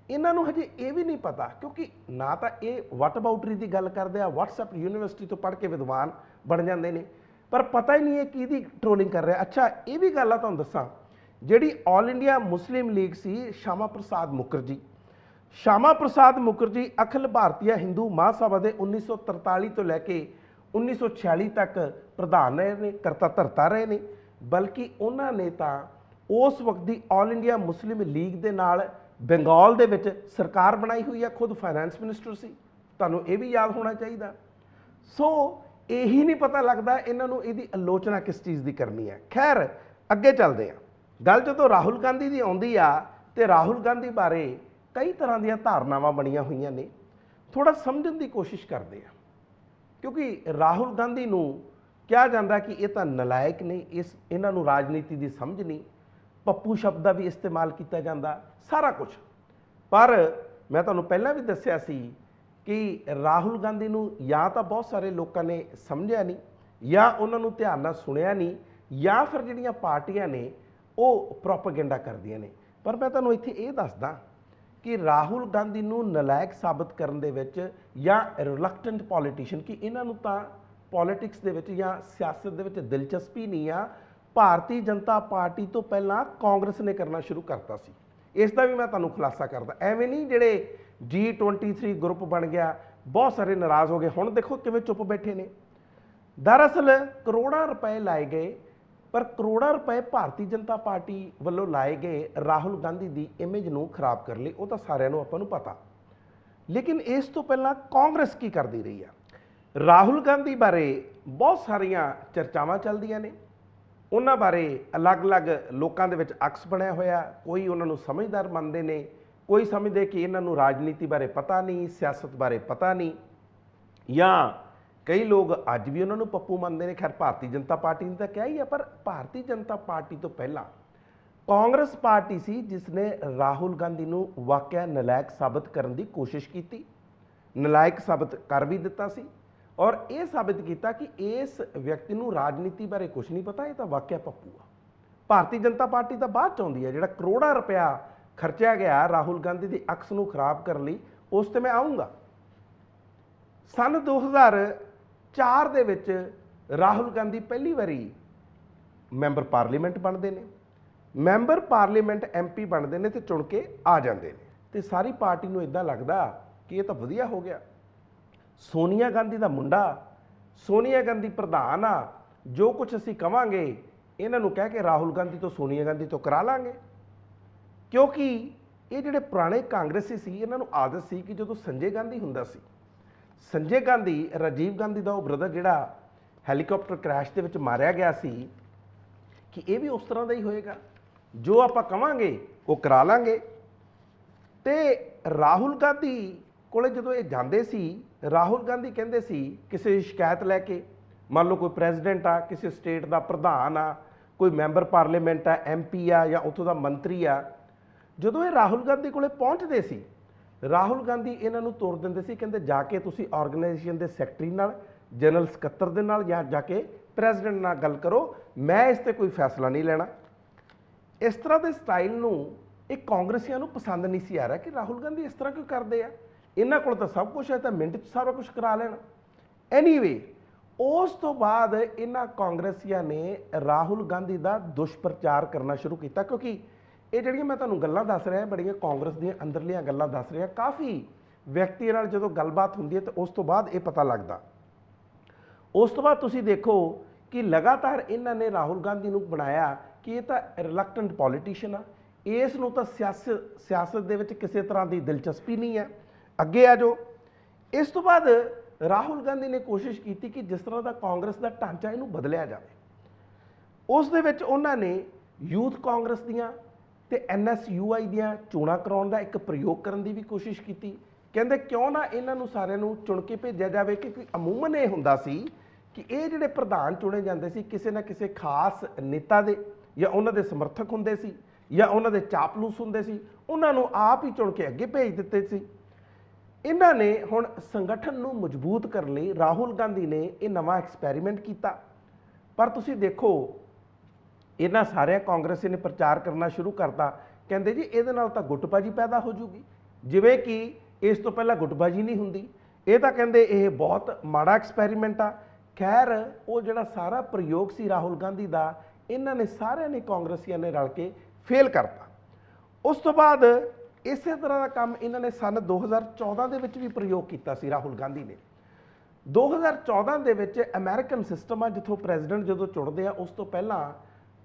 ਇਹਨਾਂ ਨੂੰ ਹਜੇ ਇਹ ਵੀ ਨਹੀਂ ਪਤਾ, ਕਿਉਂਕਿ ਨਾ ਤਾਂ ਇਹ ਵਟ ਬਾਊਟਰੀ ਦੀ ਗੱਲ ਕਰਦੇ ਆ, WhatsApp ਯੂਨੀਵਰਸਿਟੀ ਤੋਂ ਪੜ੍ਹ ਕੇ ਵਿਦਵਾਨ ਬਣ ਜਾਂਦੇ ਨੇ, ਪਰ ਪਤਾ ਹੀ ਨਹੀਂ ਹੈ ਕਿਹਦੀ ਟ੍ਰੋਲਿੰਗ ਕਰ ਰਿਹਾ। ਅੱਛਾ, ਇਹ ਵੀ ਗੱਲ ਆ ਤੁਹਾਨੂੰ ਦੱਸਾਂ, ਜਿਹੜੀ ਆਲ ਇੰਡੀਆ ਮੁਸਲਿਮ ਲੀਗ ਸੀ, ਸ਼ਾਮਾ ਪ੍ਰਸਾਦ ਮੁਖਰਜੀ ਅਖਿਲ ਭਾਰਤੀ ਹਿੰਦੂ ਮਹਾਸਭਾ ਦੇ 1943 ਤੋਂ ਲੈ ਕੇ 1946 ਤੱਕ ਪ੍ਰਧਾਨ ਰਹੇ ਨੇ, ਕਰਤਾ ਧਰਤਾ ਰਹੇ ਨੇ। ਬਲਕਿ ਉਹਨਾਂ ਨੇ ਤਾਂ ਉਸ ਵਕਤ ਦੀ ਆਲ ਇੰਡੀਆ ਮੁਸਲਿਮ ਲੀਗ ਦੇ ਨਾਲ ਬੰਗਾਲ ਦੇ ਵਿੱਚ ਸਰਕਾਰ ਬਣਾਈ ਹੋਈ ਹੈ, ਖੁਦ ਫਾਈਨੈਂਸ ਮਿਨਿਸਟਰ ਸੀ, ਤੁਹਾਨੂੰ ਇਹ ਵੀ ਯਾਦ ਹੋਣਾ ਚਾਹੀਦਾ। ਸੋ ਇਹੀ ਨਹੀਂ ਪਤਾ ਲੱਗਦਾ ਇਹਨਾਂ ਨੂੰ ਇਹਦੀ ਆਲੋਚਨਾ ਕਿਸ ਚੀਜ਼ ਦੀ ਕਰਨੀ ਹੈ। ਖੈਰ, ਅੱਗੇ ਚੱਲਦੇ ਹਾਂ। ਗੱਲ ਜਦੋਂ ਰਾਹੁਲ ਗਾਂਧੀ ਦੀ ਆਉਂਦੀ ਆ, ਤੇ ਰਾਹੁਲ ਗਾਂਧੀ ਬਾਰੇ ਕਈ ਤਰ੍ਹਾਂ ਦੀਆਂ ਧਾਰਨਾਵਾਂ ਬਣੀਆਂ ਹੋਈਆਂ ਨੇ। ਥੋੜਾ ਸਮਝਣ ਦੀ ਕੋਸ਼ਿਸ਼ ਕਰਦੇ ਆ, ਕਿਉਂਕਿ ਰਾਹੁਲ ਗਾਂਧੀ ਨੂੰ ਕਿਹਾ ਜਾਂਦਾ ਕਿ ਇਹ ਤਾਂ ਨਲਾਇਕ ਨੇ, ਇਹਨਾਂ ਨੂੰ ਰਾਜਨੀਤੀ ਦੀ ਸਮਝ ਨਹੀਂ, ਪੱਪੂ ਸ਼ਬਦ ਦਾ ਵੀ ਇਸਤੇਮਾਲ ਕੀਤਾ ਜਾਂਦਾ, ਸਾਰਾ ਕੁਝ। ਪਰ ਮੈਂ ਤੁਹਾਨੂੰ ਪਹਿਲਾਂ ਵੀ ਦੱਸਿਆ ਸੀ ਕਿ ਰਾਹੁਲ ਗਾਂਧੀ ਨੂੰ ਜਾਂ ਤਾਂ ਬਹੁਤ ਸਾਰੇ ਲੋਕਾਂ ਨੇ ਸਮਝਿਆ ਨਹੀਂ, ਜਾਂ ਉਹਨਾਂ ਨੂੰ ਧਿਆਨ ਨਾਲ ਸੁਣਿਆ ਨਹੀਂ, ਜਾਂ ਫਿਰ ਜਿਹੜੀਆਂ ਪਾਰਟੀਆਂ ਨੇ ਉਹ ਪ੍ਰੋਪੇਗੈਂਡਾ ਕਰਦੀਆਂ ਨੇ। ਪਰ ਮੈਂ ਤੁਹਾਨੂੰ ਇੱਥੇ ਇਹ ਦੱਸਦਾ ਕਿ ਰਾਹੁਲ ਗਾਂਧੀ ਨੂੰ ਨਲਾਇਕ ਸਾਬਤ ਕਰਨ ਦੇ ਵਿੱਚ, ਜਾਂ ਰਿਲੈਕਟੈਂਟ ਪੋਲੀਟੀਸ਼ੀਅਨ, ਕਿ ਇਹਨਾਂ ਨੂੰ ਤਾਂ ਪੋਲੀਟਿਕਸ ਦੇ ਵਿੱਚ ਜਾਂ ਸਿਆਸਤ ਦੇ ਵਿੱਚ ਦਿਲਚਸਪੀ ਨਹੀਂ ਆ, ਭਾਰਤੀ ਜਨਤਾ ਪਾਰਟੀ ਤੋਂ ਪਹਿਲਾਂ ਕਾਂਗਰਸ ਨੇ ਕਰਨਾ ਸ਼ੁਰੂ ਕਰਤਾ ਸੀ। ਇਸ ਦਾ ਵੀ ਮੈਂ ਤੁਹਾਨੂੰ ਖੁਲਾਸਾ ਕਰਦਾ। ਐਵੇਂ ਨਹੀਂ ਜਿਹੜੇ G23 ਗਰੁੱਪ ਬਣ ਗਿਆ, ਬਹੁਤ ਸਾਰੇ ਨਾਰਾਜ਼ ਹੋ ਗਏ, ਹੁਣ ਦੇਖੋ ਕਿਵੇਂ ਚੁੱਪ ਬੈਠੇ ਨੇ। ਦਰਅਸਲ ਕਰੋੜਾਂ ਰੁਪਏ ਲਾਏ ਗਏ, ਪਰ ਕਰੋੜਾਂ ਰੁਪਏ ਭਾਰਤੀ ਜਨਤਾ ਪਾਰਟੀ ਵੱਲੋਂ ਲਾਏ ਗਏ ਰਾਹੁਲ ਗਾਂਧੀ ਦੀ ਇਮੇਜ ਨੂੰ ਖਰਾਬ ਕਰਨ ਲਈ, ਉਹ ਤਾਂ ਸਾਰਿਆਂ ਨੂੰ ਆਪਾਂ ਨੂੰ ਪਤਾ। ਲੇਕਿਨ ਇਸ ਤੋਂ ਪਹਿਲਾਂ ਕਾਂਗਰਸ ਕੀ ਕਰਦੀ ਰਹੀ ਆ? ਰਾਹੁਲ ਗਾਂਧੀ ਬਾਰੇ ਬਹੁਤ ਸਾਰੀਆਂ ਚਰਚਾਵਾਂ ਚੱਲਦੀਆਂ ਨੇ, ਉਹਨਾਂ ਬਾਰੇ ਅਲੱਗ-ਅਲੱਗ ਲੋਕਾਂ ਦੇ ਵਿੱਚ ਅਕਸ ਬਣਿਆ ਹੋਇਆ। ਕੋਈ ਉਹਨਾਂ ਨੂੰ ਸਮਝਦਾਰ ਮੰਨਦੇ ਨੇ, ਕੋਈ ਸਮਝਦੇ ਕਿ ਇਹਨਾਂ ਨੂੰ ਰਾਜਨੀਤੀ ਬਾਰੇ ਪਤਾ ਨਹੀਂ, ਸਿਆਸਤ ਬਾਰੇ ਪਤਾ ਨਹੀਂ, ਜਾਂ ਕਈ ਲੋਕ ਅੱਜ ਵੀ ਉਹਨਾਂ ਨੂੰ ਪੱਪੂ ਮੰਨਦੇ ਨੇ। ਖੈਰ, ਭਾਰਤੀ ਜਨਤਾ ਪਾਰਟੀ ਨੇ ਤਾਂ ਕਿਹਾ ਹੀ ਆ, ਪਰ ਭਾਰਤੀ ਜਨਤਾ ਪਾਰਟੀ ਤੋਂ ਪਹਿਲਾਂ ਕਾਂਗਰਸ ਪਾਰਟੀ ਸੀ ਜਿਸ ਨੇ ਰਾਹੁਲ ਗਾਂਧੀ ਨੂੰ ਵਾਕਿਆ ਨਲਾਇਕ ਸਾਬਤ ਕਰਨ ਦੀ ਕੋਸ਼ਿਸ਼ ਕੀਤੀ, ਨਲਾਇਕ ਸਾਬਤ ਕਰ ਵੀ ਦਿੱਤਾ ਸੀ, ਔਰ ਇਹ ਸਾਬਿਤ ਕੀਤਾ ਕਿ ਇਸ ਵਿਅਕਤੀ ਨੂੰ ਰਾਜਨੀਤੀ ਬਾਰੇ ਕੁਝ ਨਹੀਂ ਪਤਾ, ਇਹ ਤਾਂ ਵਾਕਿਆ ਪੱਪੂ ਆ। ਭਾਰਤੀ ਜਨਤਾ ਪਾਰਟੀ ਤਾਂ ਬਾਅਦ ਚ ਆਉਂਦੀ ਹੈ। ਜਿਹੜਾ ਕਰੋੜਾਂ ਰੁਪਇਆ ਖਰਚਿਆ ਗਿਆ ਰਾਹੁਲ ਗਾਂਧੀ ਦੀ ਅਕਸ ਨੂੰ ਖਰਾਬ ਕਰਨ ਲਈ, ਉਸ ਤੇ ਮੈਂ ਆਉਂਗਾ। ਸਨ 2004 ਦੇ ਵਿੱਚ ਰਾਹੁਲ ਗਾਂਧੀ ਪਹਿਲੀ ਵਾਰੀ ਮੈਂਬਰ ਪਾਰਲੀਮੈਂਟ ਬਣਦੇ ਨੇ। ਮੈਂਬਰ ਪਾਰਲੀਮੈਂਟ MP ਬਣਦੇ ਨੇ ਤੇ ਚੁਣ ਕੇ ਆ ਜਾਂਦੇ ਨੇ, ਤੇ ਸਾਰੀ ਪਾਰਟੀ ਨੂੰ ਇਦਾਂ ਲੱਗਦਾ ਕਿ ਇਹ ਤਾਂ ਵਧੀਆ ਹੋ ਗਿਆ। ਸੋਨੀਆ ਗਾਂਧੀ ਦਾ ਮੁੰਡਾ, ਸੋਨੀਆ ਗਾਂਧੀ ਪ੍ਰਧਾਨ ਆ, ਜੋ ਕੁਝ ਅਸੀਂ ਕਵਾਂਗੇ ਇਹਨਾਂ ਨੂੰ ਕਹਿ ਕੇ ਰਾਹੁਲ ਗਾਂਧੀ ਤੋਂ, ਸੋਨੀਆ ਗਾਂਧੀ ਤੋਂ ਕਰਾ ਲਾਂਗੇ। ਕਿਉਂਕਿ ਇਹ ਜਿਹੜੇ ਪੁਰਾਣੇ ਕਾਂਗਰਸੀ ਸੀ, ਇਹਨਾਂ ਨੂੰ ਆਦਤ ਸੀ ਕਿ ਜਦੋਂ ਸੰਜੇ ਗਾਂਧੀ ਹੁੰਦਾ ਸੀ, ਸੰਜੇ ਗਾਂਧੀ ਰਾਜੀਵ ਗਾਂਧੀ ਦਾ ਉਹ ਬ੍ਰਦਰ ਜਿਹੜਾ ਹੈਲੀਕਾਪਟਰ ਕ੍ਰੈਸ਼ ਦੇ ਵਿੱਚ ਮਾਰਿਆ ਗਿਆ ਸੀ, ਕਿ ਇਹ ਵੀ ਉਸ ਤਰ੍ਹਾਂ ਦਾ ਹੀ ਹੋਏਗਾ, ਜੋ ਆਪਾਂ ਕਵਾਂਗੇ ਉਹ ਕਰਾ ਲਾਂਗੇ। ਤੇ ਰਾਹੁਲ ਗਾਂਧੀ ਕੋਲੇ ਜਦੋਂ ਇਹ ਜਾਂਦੇ ਸੀ, ਰਾਹੁਲ ਗਾਂਧੀ ਕਹਿੰਦੇ ਸੀ ਕਿਸੇ ਦੀ ਸ਼ਿਕਾਇਤ ਲੈ ਕੇ, ਮੰਨ ਲਓ ਕੋਈ ਪ੍ਰੈਜ਼ੀਡੈਂਟ ਆ, ਕਿਸੇ ਸਟੇਟ ਦਾ ਪ੍ਰਧਾਨ ਆ, कोई मैंबर पार्लीमेंट आ, MP आ या उत्थों का मंत्री आ, ਜਦੋਂ ਇਹ ਰਾਹੁਲ ਗਾਂਧੀ ਕੋਲੇ ਪਹੁੰਚਦੇ ਸੀ, ਰਾਹੁਲ ਗਾਂਧੀ ਇਹਨਾਂ ਨੂੰ ਤੋਰ ਦਿੰਦੇ ਸੀ, ਕਹਿੰਦੇ ਜਾ ਕੇ ਤੁਸੀਂ ਆਰਗੇਨਾਈਜੇਸ਼ਨ ਦੇ ਸੈਕਟਰੀ ਨਾਲ, ਜਨਰਲ ਸਕੱਤਰ ਦੇ ਨਾਲ ਜਾਂ ਜਾ ਕੇ ਪ੍ਰੈਜ਼ੀਡੈਂਟ ਨਾਲ ਗੱਲ ਕਰੋ, ਮੈਂ ਇਸ ਤੇ ਕੋਈ ਫੈਸਲਾ ਨਹੀਂ ਲੈਣਾ। ਇਸ ਤਰ੍ਹਾਂ ਦੇ ਸਟਾਈਲ ਨੂੰ ਇਹ ਕਾਂਗਰਸੀਆਂ ਨੂੰ ਪਸੰਦ ਨਹੀਂ ਸੀ ਆ ਰਿਹਾ ਕਿ ਰਾਹੁਲ ਗਾਂਧੀ ਇਸ ਤਰ੍ਹਾਂ ਕਿਉਂ ਕਰਦੇ ਆ, ਇਹਨਾਂ ਕੋਲ ਤਾਂ ਸਭ ਕੁਝ ਹੈ, ਤਾਂ ਮਿੰਟ 'ਚ ਸਾਰਾ ਕੁਝ ਕਰਾ ਲੈਣਾ। ਐਨੀਵੇ, ਉਸ ਤੋਂ ਬਾਅਦ ਇਹਨਾਂ ਕਾਂਗਰਸੀਆਂ ਨੇ ਰਾਹੁਲ ਗਾਂਧੀ ਦਾ ਦੁਸ਼ਪ੍ਰਚਾਰ ਕਰਨਾ ਸ਼ੁਰੂ ਕੀਤਾ, ਕਿਉਂਕਿ ਇਹ ਜਿਹੜੀਆਂ ਮੈਂ ਤੁਹਾਨੂੰ ਗੱਲਾਂ ਦੱਸ ਰਿਹਾ, ਬੜੀਆਂ ਕਾਂਗਰਸ ਦੀਆਂ ਅੰਦਰਲੀਆਂ ਗੱਲਾਂ ਦੱਸ ਰਿਹਾ, ਕਾਫੀ ਵਿਅਕਤੀਆਂ ਨਾਲ ਜਦੋਂ ਗੱਲਬਾਤ ਹੁੰਦੀ ਹੈ ਤਾਂ ਉਸ ਤੋਂ ਬਾਅਦ ਇਹ ਪਤਾ ਲੱਗਦਾ। ਉਸ ਤੋਂ ਬਾਅਦ ਤੁਸੀਂ ਦੇਖੋ ਕਿ ਲਗਾਤਾਰ ਇਹਨਾਂ ਨੇ ਰਾਹੁਲ ਗਾਂਧੀ ਨੂੰ ਬਣਾਇਆ ਕਿ ਇਹ ਤਾਂ ਰਿਲੈਕਟੈਂਟ ਪੋਲੀਟੀਸ਼ੀਅਨ ਆ, ਇਸ ਨੂੰ ਤਾਂ ਸਿਆਸਤ ਦੇ ਵਿੱਚ ਕਿਸੇ ਤਰ੍ਹਾਂ ਦੀ ਦਿਲਚਸਪੀ ਨਹੀਂ ਹੈ, ਅੱਗੇ ਆ ਜਾਓ। ਇਸ ਤੋਂ ਬਾਅਦ ਰਾਹੁਲ ਗਾਂਧੀ ਨੇ ਕੋਸ਼ਿਸ਼ ਕੀਤੀ ਕਿ ਜਿਸ ਤਰ੍ਹਾਂ ਦਾ ਕਾਂਗਰਸ ਦਾ ਢਾਂਚਾ ਇਹਨੂੰ ਬਦਲਿਆ ਜਾਵੇ। ਉਸ ਦੇ ਵਿੱਚ ਉਹਨਾਂ ਨੇ ਯੂਥ ਕਾਂਗਰਸ ਦੀਆਂ ਤੇ NSUI ਦੀਆਂ ਚੋਣਾਂ ਕਰਾਉਣ ਦਾ ਇੱਕ ਪ੍ਰਯੋਗ ਕਰਨ ਦੀ ਵੀ ਕੋਸ਼ਿਸ਼ ਕੀਤੀ। ਕਹਿੰਦੇ ਕਿਉਂ ਨਾ ਇਹਨਾਂ ਨੂੰ ਸਾਰਿਆਂ ਨੂੰ ਚੁਣ ਕੇ ਭੇਜਿਆ ਜਾਵੇ, ਕਿਉਂਕਿ ਅਮੂਮਨ ਇਹ ਹੁੰਦਾ ਸੀ ਕਿ ਇਹ ਜਿਹੜੇ ਪ੍ਰਧਾਨ ਚੁਣੇ ਜਾਂਦੇ ਸੀ ਕਿਸੇ ਨਾ ਕਿਸੇ ਖਾਸ ਨੇਤਾ ਦੇ, ਜਾਂ ਉਹਨਾਂ ਦੇ ਸਮਰਥਕ ਹੁੰਦੇ ਸੀ, ਜਾਂ ਉਹਨਾਂ ਦੇ ਚਾਪਲੂਸ ਹੁੰਦੇ ਸੀ, ਉਹਨਾਂ ਨੂੰ ਆਪ ਹੀ ਚੁਣ ਕੇ ਅੱਗੇ ਭੇਜ ਦਿੱਤੇ ਸੀ। ਇਹਨਾਂ ਨੇ ਹੁਣ ਸੰਗਠਨ ਨੂੰ ਮਜ਼ਬੂਤ ਕਰਨ ਲਈ ਰਾਹੁਲ ਗਾਂਧੀ ਨੇ ਇਹ ਨਵਾਂ ਐਕਸਪੈਰੀਮੈਂਟ ਕੀਤਾ। ਪਰ ਤੁਸੀਂ ਦੇਖੋ ਇਹਨਾਂ ਸਾਰਿਆਂ ਕਾਂਗਰਸੀ ਨੇ ਪ੍ਰਚਾਰ ਕਰਨਾ ਸ਼ੁਰੂ ਕਰਤਾ, ਕਹਿੰਦੇ ਜੀ ਇਹਦੇ ਨਾਲ ਤਾਂ ਗੁੱਟਬਾਜੀ ਪੈਦਾ ਹੋ ਜੂਗੀ, ਜਿਵੇਂ ਕਿ ਇਸ ਤੋਂ ਪਹਿਲਾਂ ਗੁੱਟਬਾਜੀ ਨਹੀਂ ਹੁੰਦੀ। ਇਹ ਤਾਂ ਕਹਿੰਦੇ ਇਹ ਬਹੁਤ ਮਾੜਾ ਐਕਸਪੈਰੀਮੈਂਟ ਆ। ਖੈਰ, ਉਹ ਜਿਹੜਾ ਸਾਰਾ ਪ੍ਰਯੋਗ ਸੀ ਰਾਹੁਲ ਗਾਂਧੀ ਦਾ, ਇਹਨਾਂ ਨੇ ਸਾਰਿਆਂ ਨੇ ਕਾਂਗਰਸੀਆਂ ਨੇ ਰਲ ਕੇ ਫੇਲ ਕਰਤਾ। ਉਸ ਤੋਂ ਬਾਅਦ ਇਸੇ ਤਰ੍ਹਾਂ ਦਾ ਕੰਮ ਇਹਨਾਂ ਨੇ ਸਨ 2014 ਦੇ ਵਿੱਚ ਵੀ ਪ੍ਰਯੋਗ ਕੀਤਾ ਸੀ ਰਾਹੁਲ ਗਾਂਧੀ ਨੇ। 2014 ਦੇ ਵਿੱਚ ਅਮਰੀਕਨ ਸਿਸਟਮ ਆ, ਜਿੱਥੋਂ ਪ੍ਰੈਜ਼ੀਡੈਂਟ ਜਦੋਂ ਚੁਣਦੇ ਆ ਉਸ ਤੋਂ ਪਹਿਲਾਂ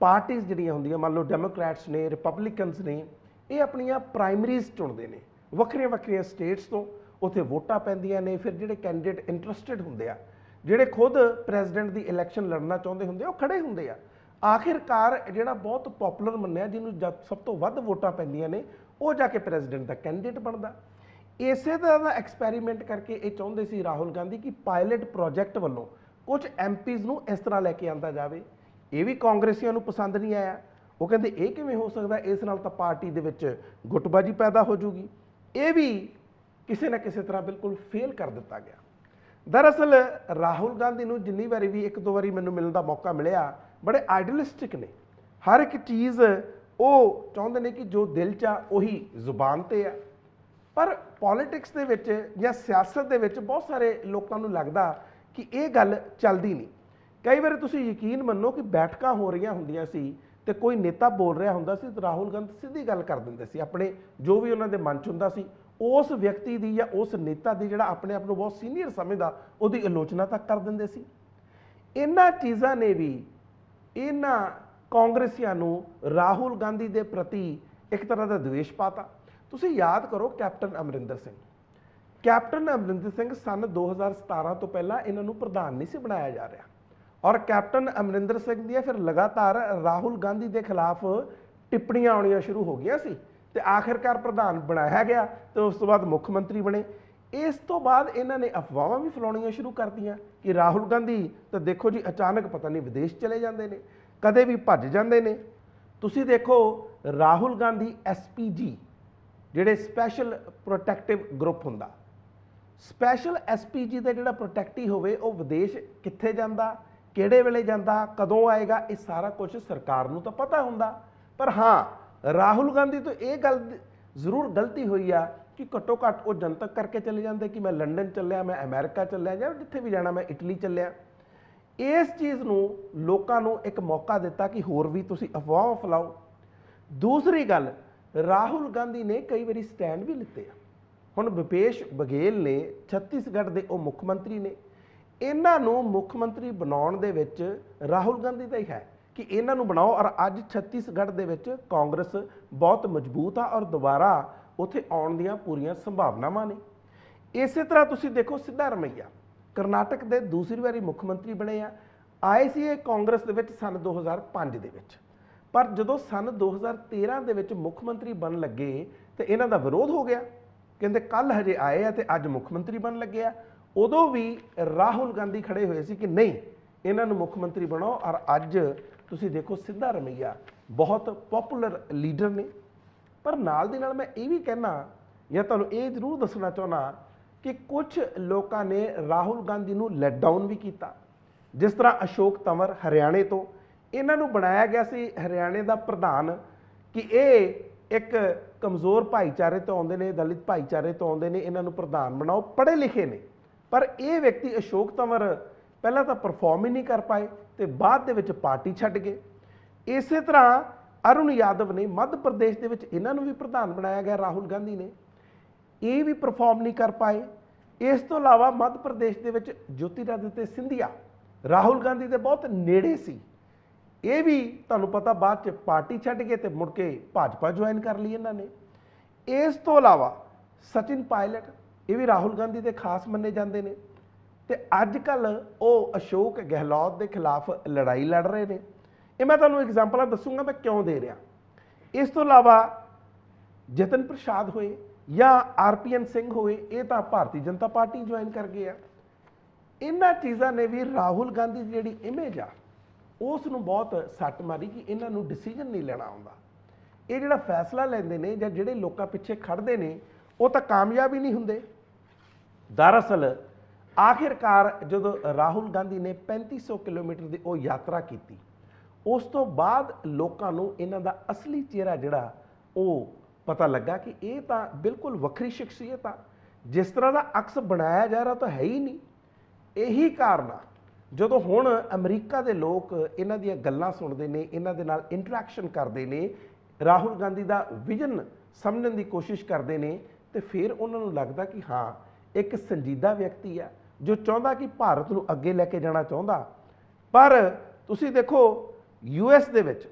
ਪਾਰਟੀਆਂ ਜਿਹੜੀਆਂ ਹੁੰਦੀਆਂ, ਮੰਨ ਲਓ ਡੈਮੋਕ੍ਰੈਟਸ ਨੇ, ਰਿਪਬਲਿਕਨਸ ਨੇ, ਇਹ ਆਪਣੀਆਂ ਪ੍ਰਾਇਮਰੀਜ਼ ਚੁਣਦੇ ਨੇ ਵੱਖਰੀਆਂ ਵੱਖਰੀਆਂ ਸਟੇਟਸ ਤੋਂ, ਉੱਥੇ ਵੋਟਾਂ ਪੈਂਦੀਆਂ ਨੇ। ਫਿਰ ਜਿਹੜੇ ਕੈਂਡੀਡੇਟ ਇੰਟਰਸਟਿਡ ਹੁੰਦੇ ਆ, ਜਿਹੜੇ ਖੁਦ ਪ੍ਰੈਜ਼ੀਡੈਂਟ ਦੀ ਇਲੈਕਸ਼ਨ ਲੜਨਾ ਚਾਹੁੰਦੇ ਹੁੰਦੇ ਆ, ਉਹ ਖੜੇ ਹੁੰਦੇ ਆ। ਆਖਿਰਕਾਰ ਜਿਹੜਾ ਬਹੁਤ ਪਪੂਲਰ ਮੰਨਿਆ, ਜਿਹਨੂੰ ਸਭ ਤੋਂ ਵੱਧ ਵੋਟਾਂ ਪੈਂਦੀਆਂ ਨੇ, ਉਹ ਜਾ ਕੇ ਪ੍ਰੈਜ਼ੀਡੈਂਟ ਦਾ ਕੈਂਡੀਡੇਟ ਬਣਦਾ। ਇਸੇ ਤਰ੍ਹਾਂ ਦਾ ਐਕਸਪੈਰੀਮੈਂਟ ਕਰਕੇ ਇਹ ਚਾਹੁੰਦੇ ਸੀ ਰਾਹੁਲ ਗਾਂਧੀ ਕਿ ਪਾਇਲਟ ਪ੍ਰੋਜੈਕਟ ਵੱਲੋਂ ਕੁਝ MPs ਨੂੰ ਇਸ ਤਰ੍ਹਾਂ ਲੈ ਕੇ ਆਂਦਾ ਜਾਵੇ। ਇਹ ਵੀ ਕਾਂਗਰਸੀਆਂ ਨੂੰ ਪਸੰਦ ਨਹੀਂ ਆਇਆ। ਉਹ ਕਹਿੰਦੇ ਇਹ ਕਿਵੇਂ ਹੋ ਸਕਦਾ, ਇਸ ਨਾਲ ਤਾਂ ਪਾਰਟੀ ਦੇ ਵਿੱਚ ਗੁੱਟਬਾਜੀ ਪੈਦਾ ਹੋ ਜੂਗੀ। ਇਹ ਵੀ ਕਿਸੇ ਨਾ ਕਿਸੇ ਤਰ੍ਹਾਂ ਬਿਲਕੁਲ ਫੇਲ ਕਰ ਦਿੱਤਾ ਗਿਆ। ਦਰਅਸਲ ਰਾਹੁਲ ਗਾਂਧੀ ਨੂੰ ਜਿੰਨੀ ਵਾਰੀ ਵੀ, ਇੱਕ ਦੋ ਵਾਰੀ ਮੈਨੂੰ ਮਿਲਣ ਦਾ ਮੌਕਾ ਮਿਲਿਆ, ਬੜੇ ਆਈਡੀਅਲਿਸਟਿਕ ਨੇ। ਹਰ ਇੱਕ ਚੀਜ਼ ਉਹ ਚਾਹੁੰਦੇ ਨੇ ਕਿ ਜੋ ਦਿਲ 'ਚ ਆ ਉਹੀ ਜ਼ੁਬਾਨ 'ਤੇ ਆ। ਪਰ ਪੋਲੀਟਿਕਸ ਦੇ ਵਿੱਚ ਜਾਂ ਸਿਆਸਤ ਦੇ ਵਿੱਚ ਬਹੁਤ ਸਾਰੇ ਲੋਕਾਂ ਨੂੰ ਲੱਗਦਾ ਕਿ ਇਹ ਗੱਲ ਚੱਲਦੀ ਨਹੀਂ। ਕਈ ਵਾਰ ਤੁਸੀਂ ਯਕੀਨ ਮੰਨੋ ਕਿ ਬੈਠਕਾਂ ਹੋ ਰਹੀਆਂ ਹੁੰਦੀਆਂ ਸੀ ਤੇ ਕੋਈ ਨੇਤਾ ਬੋਲ ਰਿਹਾ ਹੁੰਦਾ ਸੀ ਤਾਂ ਰਾਹੁਲ ਗਾਂਧੀ ਸਿੱਧੀ ਗੱਲ ਕਰ ਦਿੰਦੇ ਸੀ, ਆਪਣੇ ਜੋ ਵੀ ਉਹਨਾਂ ਦੇ ਮਨ 'ਚ ਹੁੰਦਾ ਸੀ ਉਸ ਵਿਅਕਤੀ ਦੀ ਜਾਂ ਉਸ ਨੇਤਾ ਦੀ ਜਿਹੜਾ ਆਪਣੇ ਆਪ ਨੂੰ ਬਹੁਤ ਸੀਨੀਅਰ ਸਮਝਦਾ, ਉਹਦੀ ਆਲੋਚਨਾ ਤੱਕ ਕਰ ਦਿੰਦੇ ਸੀ। ਇਹਨਾਂ ਚੀਜ਼ਾਂ ਨੇ ਵੀ ਇਹਨਾਂ ਕਾਂਗਰਸੀਆਂ ਨੂੰ ਰਾਹੁਲ ਗਾਂਧੀ ਦੇ ਪ੍ਰਤੀ ਇੱਕ ਤਰ੍ਹਾਂ ਦਾ ਦਵੇਸ਼ ਪਾਤਾ। ਤੁਸੀਂ ਯਾਦ ਕਰੋ ਕੈਪਟਨ ਅਮਰਿੰਦਰ ਸਿੰਘ, ਕੈਪਟਨ ਅਮਰਿੰਦਰ ਸਿੰਘ ਸਨ 2017 ਤੋਂ ਪਹਿਲਾਂ ਇਹਨਾਂ ਨੂੰ ਪ੍ਰਧਾਨ ਨਹੀਂ ਸੀ ਬਣਾਇਆ ਜਾ ਰਿਹਾ, ਔਰ ਕੈਪਟਨ ਅਮਰਿੰਦਰ ਸਿੰਘ ਦੀਆਂ ਫਿਰ ਲਗਾਤਾਰ ਰਾਹੁਲ ਗਾਂਧੀ ਦੇ ਖਿਲਾਫ ਟਿੱਪਣੀਆਂ ਆਉਣੀਆਂ ਸ਼ੁਰੂ ਹੋ ਗਈਆਂ ਸੀ ਤੇ ਆਖਿਰਕਾਰ ਪ੍ਰਧਾਨ ਬਣਾਇਆ ਗਿਆ ਤੇ ਉਸ ਤੋਂ ਬਾਅਦ ਮੁੱਖ ਮੰਤਰੀ ਬਣੇ। ਇਸ ਤੋਂ ਬਾਅਦ ਇਹਨਾਂ ਨੇ ਅਫਵਾਹਾਂ ਵੀ ਫੈਲਾਉਣੀਆਂ ਸ਼ੁਰੂ ਕਰਤੀਆਂ ਕਿ ਰਾਹੁਲ ਗਾਂਧੀ ਤਾਂ ਦੇਖੋ ਜੀ ਅਚਾਨਕ ਪਤਾ ਨਹੀਂ ਵਿਦੇਸ਼ ਚਲੇ ਜਾਂਦੇ ਨੇ, ਕਦੇ ਵੀ ਭੱਜ ਜਾਂਦੇ ਨੇ। ਤੁਸੀਂ ਦੇਖੋ ਰਾਹੁਲ ਗਾਂਧੀ SPG, ਜਿਹੜੇ ਸਪੈਸ਼ਲ ਪ੍ਰੋਟੈਕਟਿਵ ਗਰੁੱਪ ਹੁੰਦਾ, ਸਪੈਸ਼ਲ SPG ਦਾ ਜਿਹੜਾ ਪ੍ਰੋਟੈਕਟੀ ਹੋਵੇ ਉਹ ਵਿਦੇਸ਼ ਕਿੱਥੇ ਜਾਂਦਾ, ਕਿਹੜੇ ਵੇਲੇ ਜਾਂਦਾ, ਕਦੋਂ ਆਏਗਾ, ਇਹ ਸਾਰਾ ਕੁਝ ਸਰਕਾਰ ਨੂੰ ਤਾਂ ਪਤਾ ਹੁੰਦਾ। ਪਰ ਹਾਂ, ਰਾਹੁਲ ਗਾਂਧੀ ਤੋਂ ਇਹ ਗੱਲ ਜ਼ਰੂਰ ਗਲਤੀ ਹੋਈ ਆ ਕਿ ਘੱਟੋ ਘੱਟ ਉਹ ਜਨਤਕ ਕਰਕੇ ਚਲੇ ਜਾਂਦੇ ਕਿ ਮੈਂ ਲੰਡਨ ਚੱਲਿਆ, ਮੈਂ ਅਮਰੀਕਾ ਚੱਲਿਆ, ਜਾਂ ਜਿੱਥੇ ਵੀ ਜਾਣਾ, ਮੈਂ ਇਟਲੀ ਚੱਲਿਆ। ਇਸ ਚੀਜ਼ ਨੂੰ ਲੋਕਾਂ ਨੂੰ ਇੱਕ ਮੌਕਾ ਦਿੱਤਾ ਕਿ ਹੋਰ ਵੀ ਤੁਸੀਂ ਅਫਵਾਹ ਫੈਲਾਓ। ਦੂਸਰੀ ਗੱਲ, ਰਾਹੁਲ ਗਾਂਧੀ ਨੇ ਕਈ ਵਾਰੀ ਸਟੈਂਡ ਵੀ ਲਿੱਤੇ ਆ। ਹੁਣ ਭੁਪੇਸ਼ ਬਘੇਲ ਨੇ, ਛੱਤੀਸਗੜ੍ਹ ਦੇ ਉਹ ਮੁੱਖ ਮੰਤਰੀ ਨੇ, ਇਹਨਾਂ ਨੂੰ ਮੁੱਖ ਮੰਤਰੀ ਬਣਾਉਣ ਦੇ ਵਿੱਚ ਰਾਹੁਲ ਗਾਂਧੀ ਦਾ ਹੀ ਹੈ ਕਿ ਇਹਨਾਂ ਨੂੰ ਬਣਾਓ। ਔਰ ਅੱਜ ਛੱਤੀਸਗੜ੍ਹ ਦੇ ਵਿੱਚ ਕਾਂਗਰਸ ਬਹੁਤ ਮਜ਼ਬੂਤ ਆ ਔਰ ਦੁਬਾਰਾ ਉੱਥੇ ਆਉਣ ਦੀਆਂ ਪੂਰੀਆਂ ਸੰਭਾਵਨਾਵਾਂ ਨੇ। ਇਸੇ ਤਰ੍ਹਾਂ ਤੁਸੀਂ ਦੇਖੋ ਸਿੱਧਾਰਮਈਆ, ਕਰਨਾਟਕ ਦੇ ਦੂਸਰੀ ਵਾਰੀ ਮੁੱਖ ਮੰਤਰੀ ਬਣੇ ਆ। ਆਏ ਸੀ ਇਹ ਕਾਂਗਰਸ ਦੇ ਵਿੱਚ ਸਨ 2005 ਦੇ ਵਿੱਚ, ਪਰ ਜਦੋਂ ਸਨ 2013 ਦੇ ਵਿੱਚ ਮੁੱਖ ਮੰਤਰੀ ਬਣਨ ਲੱਗੇ ਤੇ ਇਹਨਾਂ ਦਾ ਵਿਰੋਧ ਹੋ ਗਿਆ। ਕਹਿੰਦੇ ਕੱਲ ਹਜੇ ਆਏ ਆ ਤੇ ਅੱਜ ਮੁੱਖ ਮੰਤਰੀ ਬਣਨ ਲੱਗੇ ਆ। ਉਦੋਂ ਵੀ ਰਾਹੁਲ ਗਾਂਧੀ ਖੜੇ ਹੋਏ ਸੀ ਕਿ ਨਹੀਂ, ਇਹਨਾਂ ਨੂੰ ਮੁੱਖ ਮੰਤਰੀ ਬਣਾਓ। ਔਰ ਅੱਜ ਤੁਸੀਂ ਦੇਖੋ ਸਿੱਧਾ ਰਮਈਆ, ਬਹੁਤ ਪਪੂਲਰ ਲੀਡਰ ਨੇ। ਪਰ ਨਾਲ ਦੀ ਨਾਲ ਮੈਂ ਇਹ ਵੀ ਕਹਿਣਾ ਜਾਂ ਤੁਹਾਨੂੰ ਇਹ ਜ਼ਰੂਰ ਦੱਸਣਾ ਚਾਹੁੰਦਾ ਕਿ ਕੁਝ ਲੋਕਾਂ ਨੇ ਰਾਹੁਲ ਗਾਂਧੀ ਨੂੰ ਲੈਟ ਡਾਊਨ ਵੀ ਕੀਤਾ। ਜਿਸ ਤਰ੍ਹਾਂ ਅਸ਼ੋਕ ਤੰਵਰ ਹਰਿਆਣੇ ਤੋਂ, ਇਹਨਾਂ ਨੂੰ ਬਣਾਇਆ ਗਿਆ ਸੀ ਹਰਿਆਣੇ ਦਾ ਪ੍ਰਧਾਨ ਕਿ ਇਹ ਇੱਕ ਕਮਜ਼ੋਰ ਭਾਈਚਾਰੇ ਤੋਂ ਆਉਂਦੇ ਨੇ, ਦਲਿਤ ਭਾਈਚਾਰੇ ਤੋਂ ਆਉਂਦੇ ਨੇ, ਇਹਨਾਂ ਨੂੰ ਪ੍ਰਧਾਨ ਬਣਾਓ, ਪੜ੍ਹੇ ਲਿਖੇ ਨੇ। ਪਰ ਇਹ ਵਿਅਕਤੀ ਅਸ਼ੋਕ ਤੰਵਰ ਪਹਿਲਾਂ ਤਾਂ ਪਰਫਾਰਮ ਹੀ ਨਹੀਂ ਕਰ ਪਾਏ ਤੇ ਬਾਅਦ ਦੇ ਵਿੱਚ ਪਾਰਟੀ ਛੱਡ ਗਏ। ਇਸੇ ਤਰ੍ਹਾਂ ਅਰੁਣ ਯਾਦਵ ਨੇ ਮੱਧ ਪ੍ਰਦੇਸ਼ ਦੇ ਵਿੱਚ, ਇਹਨਾਂ ਨੂੰ ਵੀ ਪ੍ਰਧਾਨ ਬਣਾਇਆ ਗਿਆ ਰਾਹੁਲ ਗਾਂਧੀ ਨੇ, ਇਹ ਵੀ ਪਰਫਾਰਮ ਨਹੀਂ ਕਰ ਪਾਏ। ਇਸ ਤੋਂ ਇਲਾਵਾ ਮੱਧ ਪ੍ਰਦੇਸ਼ ਦੇ ਵਿੱਚ ਜੋਤੀਰਾਦਿੱਤਿਆ ਸਿੰਧੀਆ ਰਾਹੁਲ ਗਾਂਧੀ ਦੇ ਬਹੁਤ ਨੇੜੇ ਸੀ, ਇਹ ਵੀ ਤੁਹਾਨੂੰ ਪਤਾ ਬਾਅਦ ਚ ਪਾਰਟੀ ਛੱਡ ਗਏ ਤੇ ਮੁੜ ਕੇ ਭਾਜਪਾ ਜੁਆਇਨ ਕਰ ਲਈ ਇਹਨਾਂ ਨੇ। ਇਸ ਤੋਂ ਇਲਾਵਾ ਸਚਿਨ ਪਾਇਲਟ, ਇਹ ਵੀ ਰਾਹੁਲ ਗਾਂਧੀ ਦੇ ਖਾਸ ਮੰਨੇ ਜਾਂਦੇ ਨੇ ਤੇ ਅੱਜ ਕੱਲ੍ਹ ਉਹ ਅਸ਼ੋਕ ਗਹਿਲੋਤ ਦੇ ਖਿਲਾਫ ਲੜਾਈ ਲੜ ਰਹੇ ਨੇ। ਇਹ ਮੈਂ ਤੁਹਾਨੂੰ ਐਗਜ਼ਾਮਪਲਾਂ ਦੱਸੂਗਾ ਮੈਂ ਕਿਉਂ ਦੇ ਰਿਹਾ। ਇਸ ਤੋਂ ਇਲਾਵਾ ਜਤਨ ਪ੍ਰਸਾਦ ਹੋਏ ਜਾਂ ਆਰਪੀਐਨ ਸਿੰਘ ਹੋਏ, ਇਹ ਤਾਂ ਭਾਰਤੀ ਜਨਤਾ ਪਾਰਟੀ ਜੁਆਇਨ ਕਰ ਗਏ ਆ। ਇਹਨਾਂ ਚੀਜ਼ਾਂ ਨੇ ਵੀ ਰਾਹੁਲ ਗਾਂਧੀ ਦੀ ਜਿਹੜੀ ਇਮੇਜ ਆ ਉਸ ਨੂੰ ਬਹੁਤ ਸੱਟ ਮਾਰੀ ਕਿ ਇਹਨਾਂ ਨੂੰ ਡਿਸੀਜਨ ਨਹੀਂ ਲੈਣਾ ਆਉਂਦਾ। ਇਹ ਜਿਹੜਾ ਫੈਸਲਾ ਲੈਂਦੇ ਨੇ ਜਾਂ ਜਿਹੜੇ ਲੋਕਾਂ ਪਿੱਛੇ ਖੜਦੇ ਨੇ ਉਹ ਤਾਂ ਕਾਮਯਾਬ ਹੀ ਨਹੀਂ ਹੁੰਦੇ। ਦਰਅਸਲ ਆਖਿਰਕਾਰ ਜਦੋਂ ਰਾਹੁਲ ਗਾਂਧੀ ਨੇ 3500 ਕਿਲੋਮੀਟਰ ਦੀ ਉਹ ਯਾਤਰਾ ਕੀਤੀ, ਉਸ ਤੋਂ ਬਾਅਦ ਲੋਕਾਂ ਨੂੰ ਇਹਨਾਂ ਦਾ ਅਸਲੀ ਚਿਹਰਾ ਜਿਹੜਾ ਉਹ ਪਤਾ ਲੱਗਾ ਕਿ ਇਹ ਤਾਂ ਬਿਲਕੁਲ ਵੱਖਰੀ ਸ਼ਖਸੀਅਤ ਆ, ਜਿਸ ਤਰ੍ਹਾਂ ਦਾ ਅਕਸ ਬਣਾਇਆ ਜਾ ਰਿਹਾ ਤਾਂ ਹੈ ਹੀ ਨਹੀਂ। ਇਹੀ ਕਾਰਨ ਆ ਜਦੋਂ ਹੁਣ ਅਮਰੀਕਾ ਦੇ ਲੋਕ ਇਹਨਾਂ ਦੀਆਂ ਗੱਲਾਂ ਸੁਣਦੇ ਨੇ, ਇਹਨਾਂ ਦੇ ਨਾਲ ਇੰਟਰੈਕਸ਼ਨ ਕਰਦੇ ਨੇ, ਰਾਹੁਲ ਗਾਂਧੀ ਦਾ ਵਿਜ਼ਨ ਸਮਝਣ ਦੀ ਕੋਸ਼ਿਸ਼ ਕਰਦੇ ਨੇ ਤੇ ਫਿਰ ਉਹਨਾਂ ਨੂੰ ਲੱਗਦਾ ਕਿ ਹਾਂ ਇੱਕ ਸੰਜੀਦਾ ਵਿਅਕਤੀ ਆ ਜੋ ਚਾਹੁੰਦਾ ਕਿ ਭਾਰਤ ਨੂੰ ਅੱਗੇ ਲੈ ਕੇ ਜਾਣਾ ਚਾਹੁੰਦਾ। ਪਰ ਤੁਸੀਂ ਦੇਖੋ ਯੂਐਸ ਦੇ ਵਿੱਚ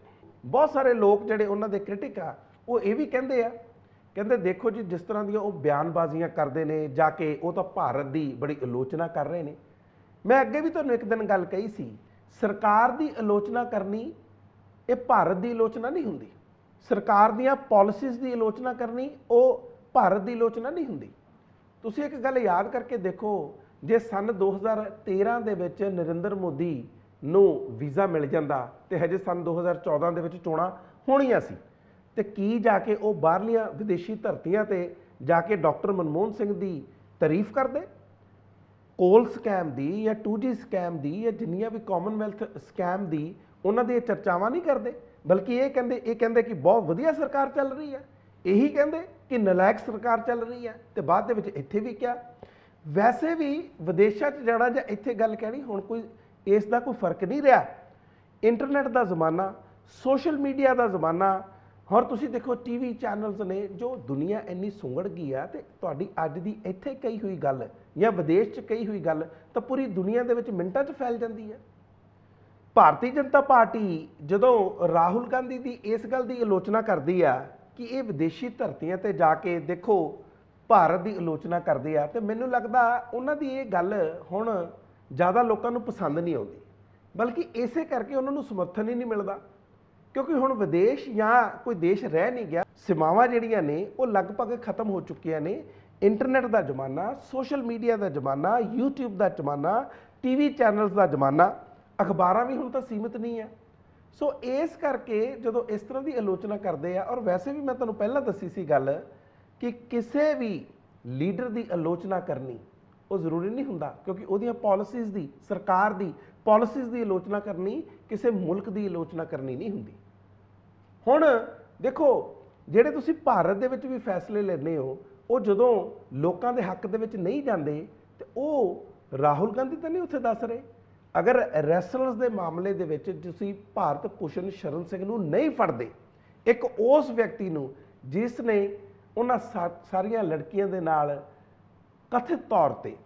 ਬਹੁਤ ਸਾਰੇ ਲੋਕ ਜਿਹੜੇ ਉਹਨਾਂ ਦੇ ਕ੍ਰਿਟਿਕ ਆ ਉਹ ਇਹ ਵੀ ਕਹਿੰਦੇ ਦੇਖੋ ਜੀ ਜਿਸ ਤਰ੍ਹਾਂ ਦੀਆਂ ਉਹ ਬਿਆਨਬਾਜ਼ੀਆਂ ਕਰਦੇ ਨੇ, ਜਾ ਕੇ ਉਹ ਤਾਂ ਭਾਰਤ ਦੀ ਬੜੀ ਆਲੋਚਨਾ ਕਰ ਰਹੇ ਨੇ। ਮੈਂ ਅੱਗੇ ਵੀ ਤੁਹਾਨੂੰ ਇੱਕ ਦਿਨ ਗੱਲ ਕਹੀ ਸੀ, ਸਰਕਾਰ ਦੀ ਆਲੋਚਨਾ ਕਰਨੀ ਇਹ ਭਾਰਤ ਦੀ ਆਲੋਚਨਾ ਨਹੀਂ ਹੁੰਦੀ, ਸਰਕਾਰ ਦੀਆਂ ਪਾਲਿਸੀਜ਼ ਦੀ ਆਲੋਚਨਾ ਕਰਨੀ ਉਹ ਭਾਰਤ ਦੀ ਆਲੋਚਨਾ ਨਹੀਂ ਹੁੰਦੀ। ਤੁਸੀਂ ਇੱਕ ਗੱਲ ਯਾਦ ਕਰਕੇ ਦੇਖੋ, ਜੇ ਸਨ 2013 ਦੇ ਵਿੱਚ ਨਰਿੰਦਰ ਮੋਦੀ ਨੂੰ ਵੀਜ਼ਾ ਮਿਲ ਜਾਂਦਾ ਤੇ ਹਜੇ ਸਨ 2014 ਦੇ ਵਿੱਚ ਚੋਣਾਂ ਹੋਣੀਆਂ ਸੀ ਤੇ ਕੀ ਜਾ ਕੇ ਉਹ ਬਾਹਰਲੀਆਂ ਵਿਦੇਸ਼ੀ ਧਰਤੀਆਂ ਤੇ ਜਾ ਕੇ ਡਾਕਟਰ ਮਨਮੋਹਨ ਸਿੰਘ ਦੀ ਤਾਰੀਫ ਕਰਦੇ? ਕੋਲ ਸਕੈਮ ਦੀ ਜਾਂ 2G ਸਕੈਮ ਦੀ ਜਾਂ ਜਿੰਨੀਆਂ ਵੀ ਕਾਮਨਵੈਲਥ ਸਕੈਮ ਦੀ ਉਹਨਾਂ ਦੀਆਂ ਚਰਚਾਵਾਂ ਨਹੀਂ ਕਰਦੇ, ਬਲਕਿ ਇਹ ਕਹਿੰਦੇ ਕਿ ਬਹੁਤ ਵਧੀਆ ਸਰਕਾਰ ਚੱਲ ਰਹੀ ਹੈ। ਇਹੀ ਕਹਿੰਦੇ ਕਿ ਨਲਾਇਕ ਸਰਕਾਰ ਚੱਲ ਰਹੀ ਹੈ ਤੇ ਬਾਅਦ ਦੇ ਵਿੱਚ ਇੱਥੇ ਵੀ ਕਿਹਾ। ਵੈਸੇ ਵੀ ਵਿਦੇਸ਼ਾਂ 'ਚ ਜਾਣਾ ਜਾਂ ਇੱਥੇ ਗੱਲ ਕਹਿਣੀ ਹੁਣ ਕੋਈ ਇਸ ਦਾ ਕੋਈ ਫਰਕ ਨਹੀਂ ਰਿਹਾ। ਇੰਟਰਨੈਟ ਦਾ ਜ਼ਮਾਨਾ, ਸੋਸ਼ਲ ਮੀਡੀਆ ਦਾ ਜ਼ਮਾਨਾ, ਹੁਣ ਤੁਸੀਂ ਦੇਖੋ ਟੀਵੀ ਚੈਨਲਸ ਨੇ, ਜੋ ਦੁਨੀਆ ਇੰਨੀ ਸੁੰਗੜ ਗਈ ਆ ਤੇ ਤੁਹਾਡੀ ਅੱਜ ਦੀ ਇੱਥੇ ਕਹੀ ਹੋਈ ਗੱਲ ਜਾਂ ਵਿਦੇਸ਼ 'ਚ ਕਹੀ ਹੋਈ ਗੱਲ ਤਾਂ ਪੂਰੀ ਦੁਨੀਆ ਦੇ ਵਿੱਚ ਮਿੰਟਾਂ 'ਚ ਫੈਲ ਜਾਂਦੀ ਹੈ। ਭਾਰਤੀ ਜਨਤਾ ਪਾਰਟੀ ਜਦੋਂ ਰਾਹੁਲ ਗਾਂਧੀ ਦੀ ਇਸ ਗੱਲ ਦੀ ਆਲੋਚਨਾ ਕਰਦੀ ਆ ਕਿ ਇਹ ਵਿਦੇਸ਼ੀ ਧਰਤੀਆਂ ਤੇ ਜਾ ਕੇ ਦੇਖੋ ਭਾਰਤ ਦੀ ਆਲੋਚਨਾ ਕਰਦੇ ਆ, ਤੇ ਮੈਨੂੰ ਲੱਗਦਾ ਉਹਨਾਂ ਦੀ ਇਹ ਗੱਲ ਹੁਣ ਜ਼ਿਆਦਾ ਲੋਕਾਂ ਨੂੰ ਪਸੰਦ ਨਹੀਂ ਆਉਂਦੀ, ਬਲਕਿ ਇਸੇ ਕਰਕੇ ਉਹਨਾਂ ਨੂੰ ਸਮਰਥਨ ਹੀ ਨਹੀਂ ਮਿਲਦਾ ਕਿਉਂਕਿ ਹੁਣ ਵਿਦੇਸ਼ ਜਾਂ ਕੋਈ ਦੇਸ਼ ਰਹਿ ਨਹੀਂ ਗਿਆ। ਸੀਮਾਵਾਂ ਜਿਹੜੀਆਂ ਨੇ ਉਹ ਲਗਭਗ ਖਤਮ ਹੋ ਚੁੱਕੀਆਂ ਨੇ। ਇੰਟਰਨੈਟ ਦਾ ਜ਼ਮਾਨਾ, ਸੋਸ਼ਲ ਮੀਡੀਆ ਦਾ ਜ਼ਮਾਨਾ, YouTube ਦਾ ਜ਼ਮਾਨਾ, ਟੀਵੀ ਚੈਨਲਸ ਦਾ ਜ਼ਮਾਨਾ, ਅਖਬਾਰਾਂ ਵੀ ਹੁਣ ਤਾਂ ਸੀਮਿਤ ਨਹੀਂ ਹੈ। ਸੋ ਇਸ ਕਰਕੇ ਜਦੋਂ ਇਸ ਤਰ੍ਹਾਂ ਦੀ ਆਲੋਚਨਾ ਕਰਦੇ ਆ, ਔਰ ਵੈਸੇ ਵੀ ਮੈਂ ਤੁਹਾਨੂੰ ਪਹਿਲਾਂ ਦੱਸੀ ਸੀ ਗੱਲ ਕਿ ਕਿਸੇ ਵੀ ਲੀਡਰ ਦੀ ਆਲੋਚਨਾ ਕਰਨੀ ਉਹ ਜ਼ਰੂਰੀ ਨਹੀਂ ਹੁੰਦਾ, ਕਿਉਂਕਿ ਉਹਦੀਆਂ ਪਾਲਿਸੀਜ਼ ਦੀ, ਸਰਕਾਰ ਦੀ ਪਾਲਿਸੀਜ਼ ਦੀ ਆਲੋਚਨਾ ਕਰਨੀ ਕਿਸੇ ਮੁਲਕ ਦੀ ਆਲੋਚਨਾ ਕਰਨੀ ਨਹੀਂ ਹੁੰਦੀ। ਹੁਣ ਦੇਖੋ ਜਿਹੜੇ ਤੁਸੀਂ ਭਾਰਤ ਦੇ ਵਿੱਚ ਵੀ ਫੈਸਲੇ ਲੈਂਦੇ ਹੋ ਉਹ ਜਦੋਂ ਲੋਕਾਂ ਦੇ ਹੱਕ ਦੇ ਵਿੱਚ ਨਹੀਂ ਜਾਂਦੇ ਤੇ ਉਹ ਰਾਹੁਲ ਗਾਂਧੀ ਤਾਂ ਨਹੀਂ ਉੱਥੇ ਦੱਸ ਰਹੇ। ਅਗਰ ਰੈਸਲਰਸ ਦੇ ਮਾਮਲੇ ਦੇ ਵਿੱਚ ਤੁਸੀਂ ਭਾਰਤ ਭੂਸ਼ਣ ਸ਼ਰਨ ਸਿੰਘ ਨੂੰ ਨਹੀਂ ਫੜਦੇ, ਇੱਕ ਉਸ ਵਿਅਕਤੀ ਨੂੰ ਜਿਸ ਨੇ ਉਹਨਾਂ ਸਾਰੀਆਂ ਲੜਕੀਆਂ ਦੇ ਨਾਲ ਕਥਿਤ ਤੌਰ ਤੇ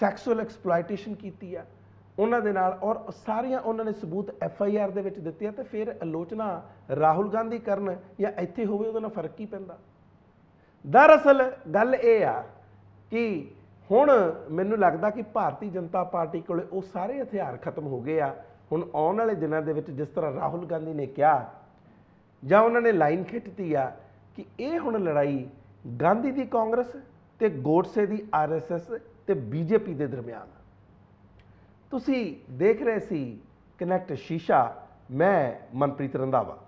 ਸੈਕਸੁਅਲ ਐਕਸਪਲੋਇਟੇਸ਼ਨ ਕੀਤੀ ਆ ਉਹਨਾਂ ਦੇ ਨਾਲ, ਔਰ ਸਾਰੀਆਂ ਉਹਨਾਂ ਨੇ ਸਬੂਤ FIR ਦੇ ਵਿੱਚ ਦਿੱਤੇ ਆ, ਤੇ ਫਿਰ ਆਲੋਚਨਾ ਰਾਹੁਲ ਗਾਂਧੀ ਕਰਨ ਜਾਂ ਇੱਥੇ ਹੋਵੇ ਉਹਦੇ ਨਾਲ ਫਰਕ ਕੀ ਪੈਂਦਾ? ਦਰਅਸਲ ਗੱਲ ਇਹ ਆ ਕਿ ਹੁਣ ਮੈਨੂੰ ਲੱਗਦਾ ਕਿ ਭਾਰਤੀ ਜਨਤਾ ਪਾਰਟੀ ਕੋਲੇ ਉਹ ਸਾਰੇ ਹਥਿਆਰ ਖਤਮ ਹੋ ਗਏ ਆ। ਹੁਣ ਆਉਣ ਵਾਲੇ ਦਿਨਾਂ ਦੇ ਵਿੱਚ ਜਿਸ ਤਰ੍ਹਾਂ ਰਾਹੁਲ ਗਾਂਧੀ ਨੇ ਕਿਹਾ ਜਾਂ ਉਹਨਾਂ ਨੇ ਲਾਈਨ ਖਿੱਚਤੀ ਆ ਕਿ ਇਹ ਹੁਣ ਲੜਾਈ ਗਾਂਧੀ ਦੀ ਕਾਂਗਰਸ ਤੇ ਗੋਡਸੇ ਦੀ RSS ਤੇ BJP ਦੇ ਦਰਮਿਆਨ। ਤੁਸੀਂ ਦੇਖ ਰਹੇ ਸੀ ਕਨੈਕਟ ਸ਼ੀਸ਼ਾ ਮੈਂ ਮਨਪ੍ਰੀਤ ਰੰਧਾਵਾ।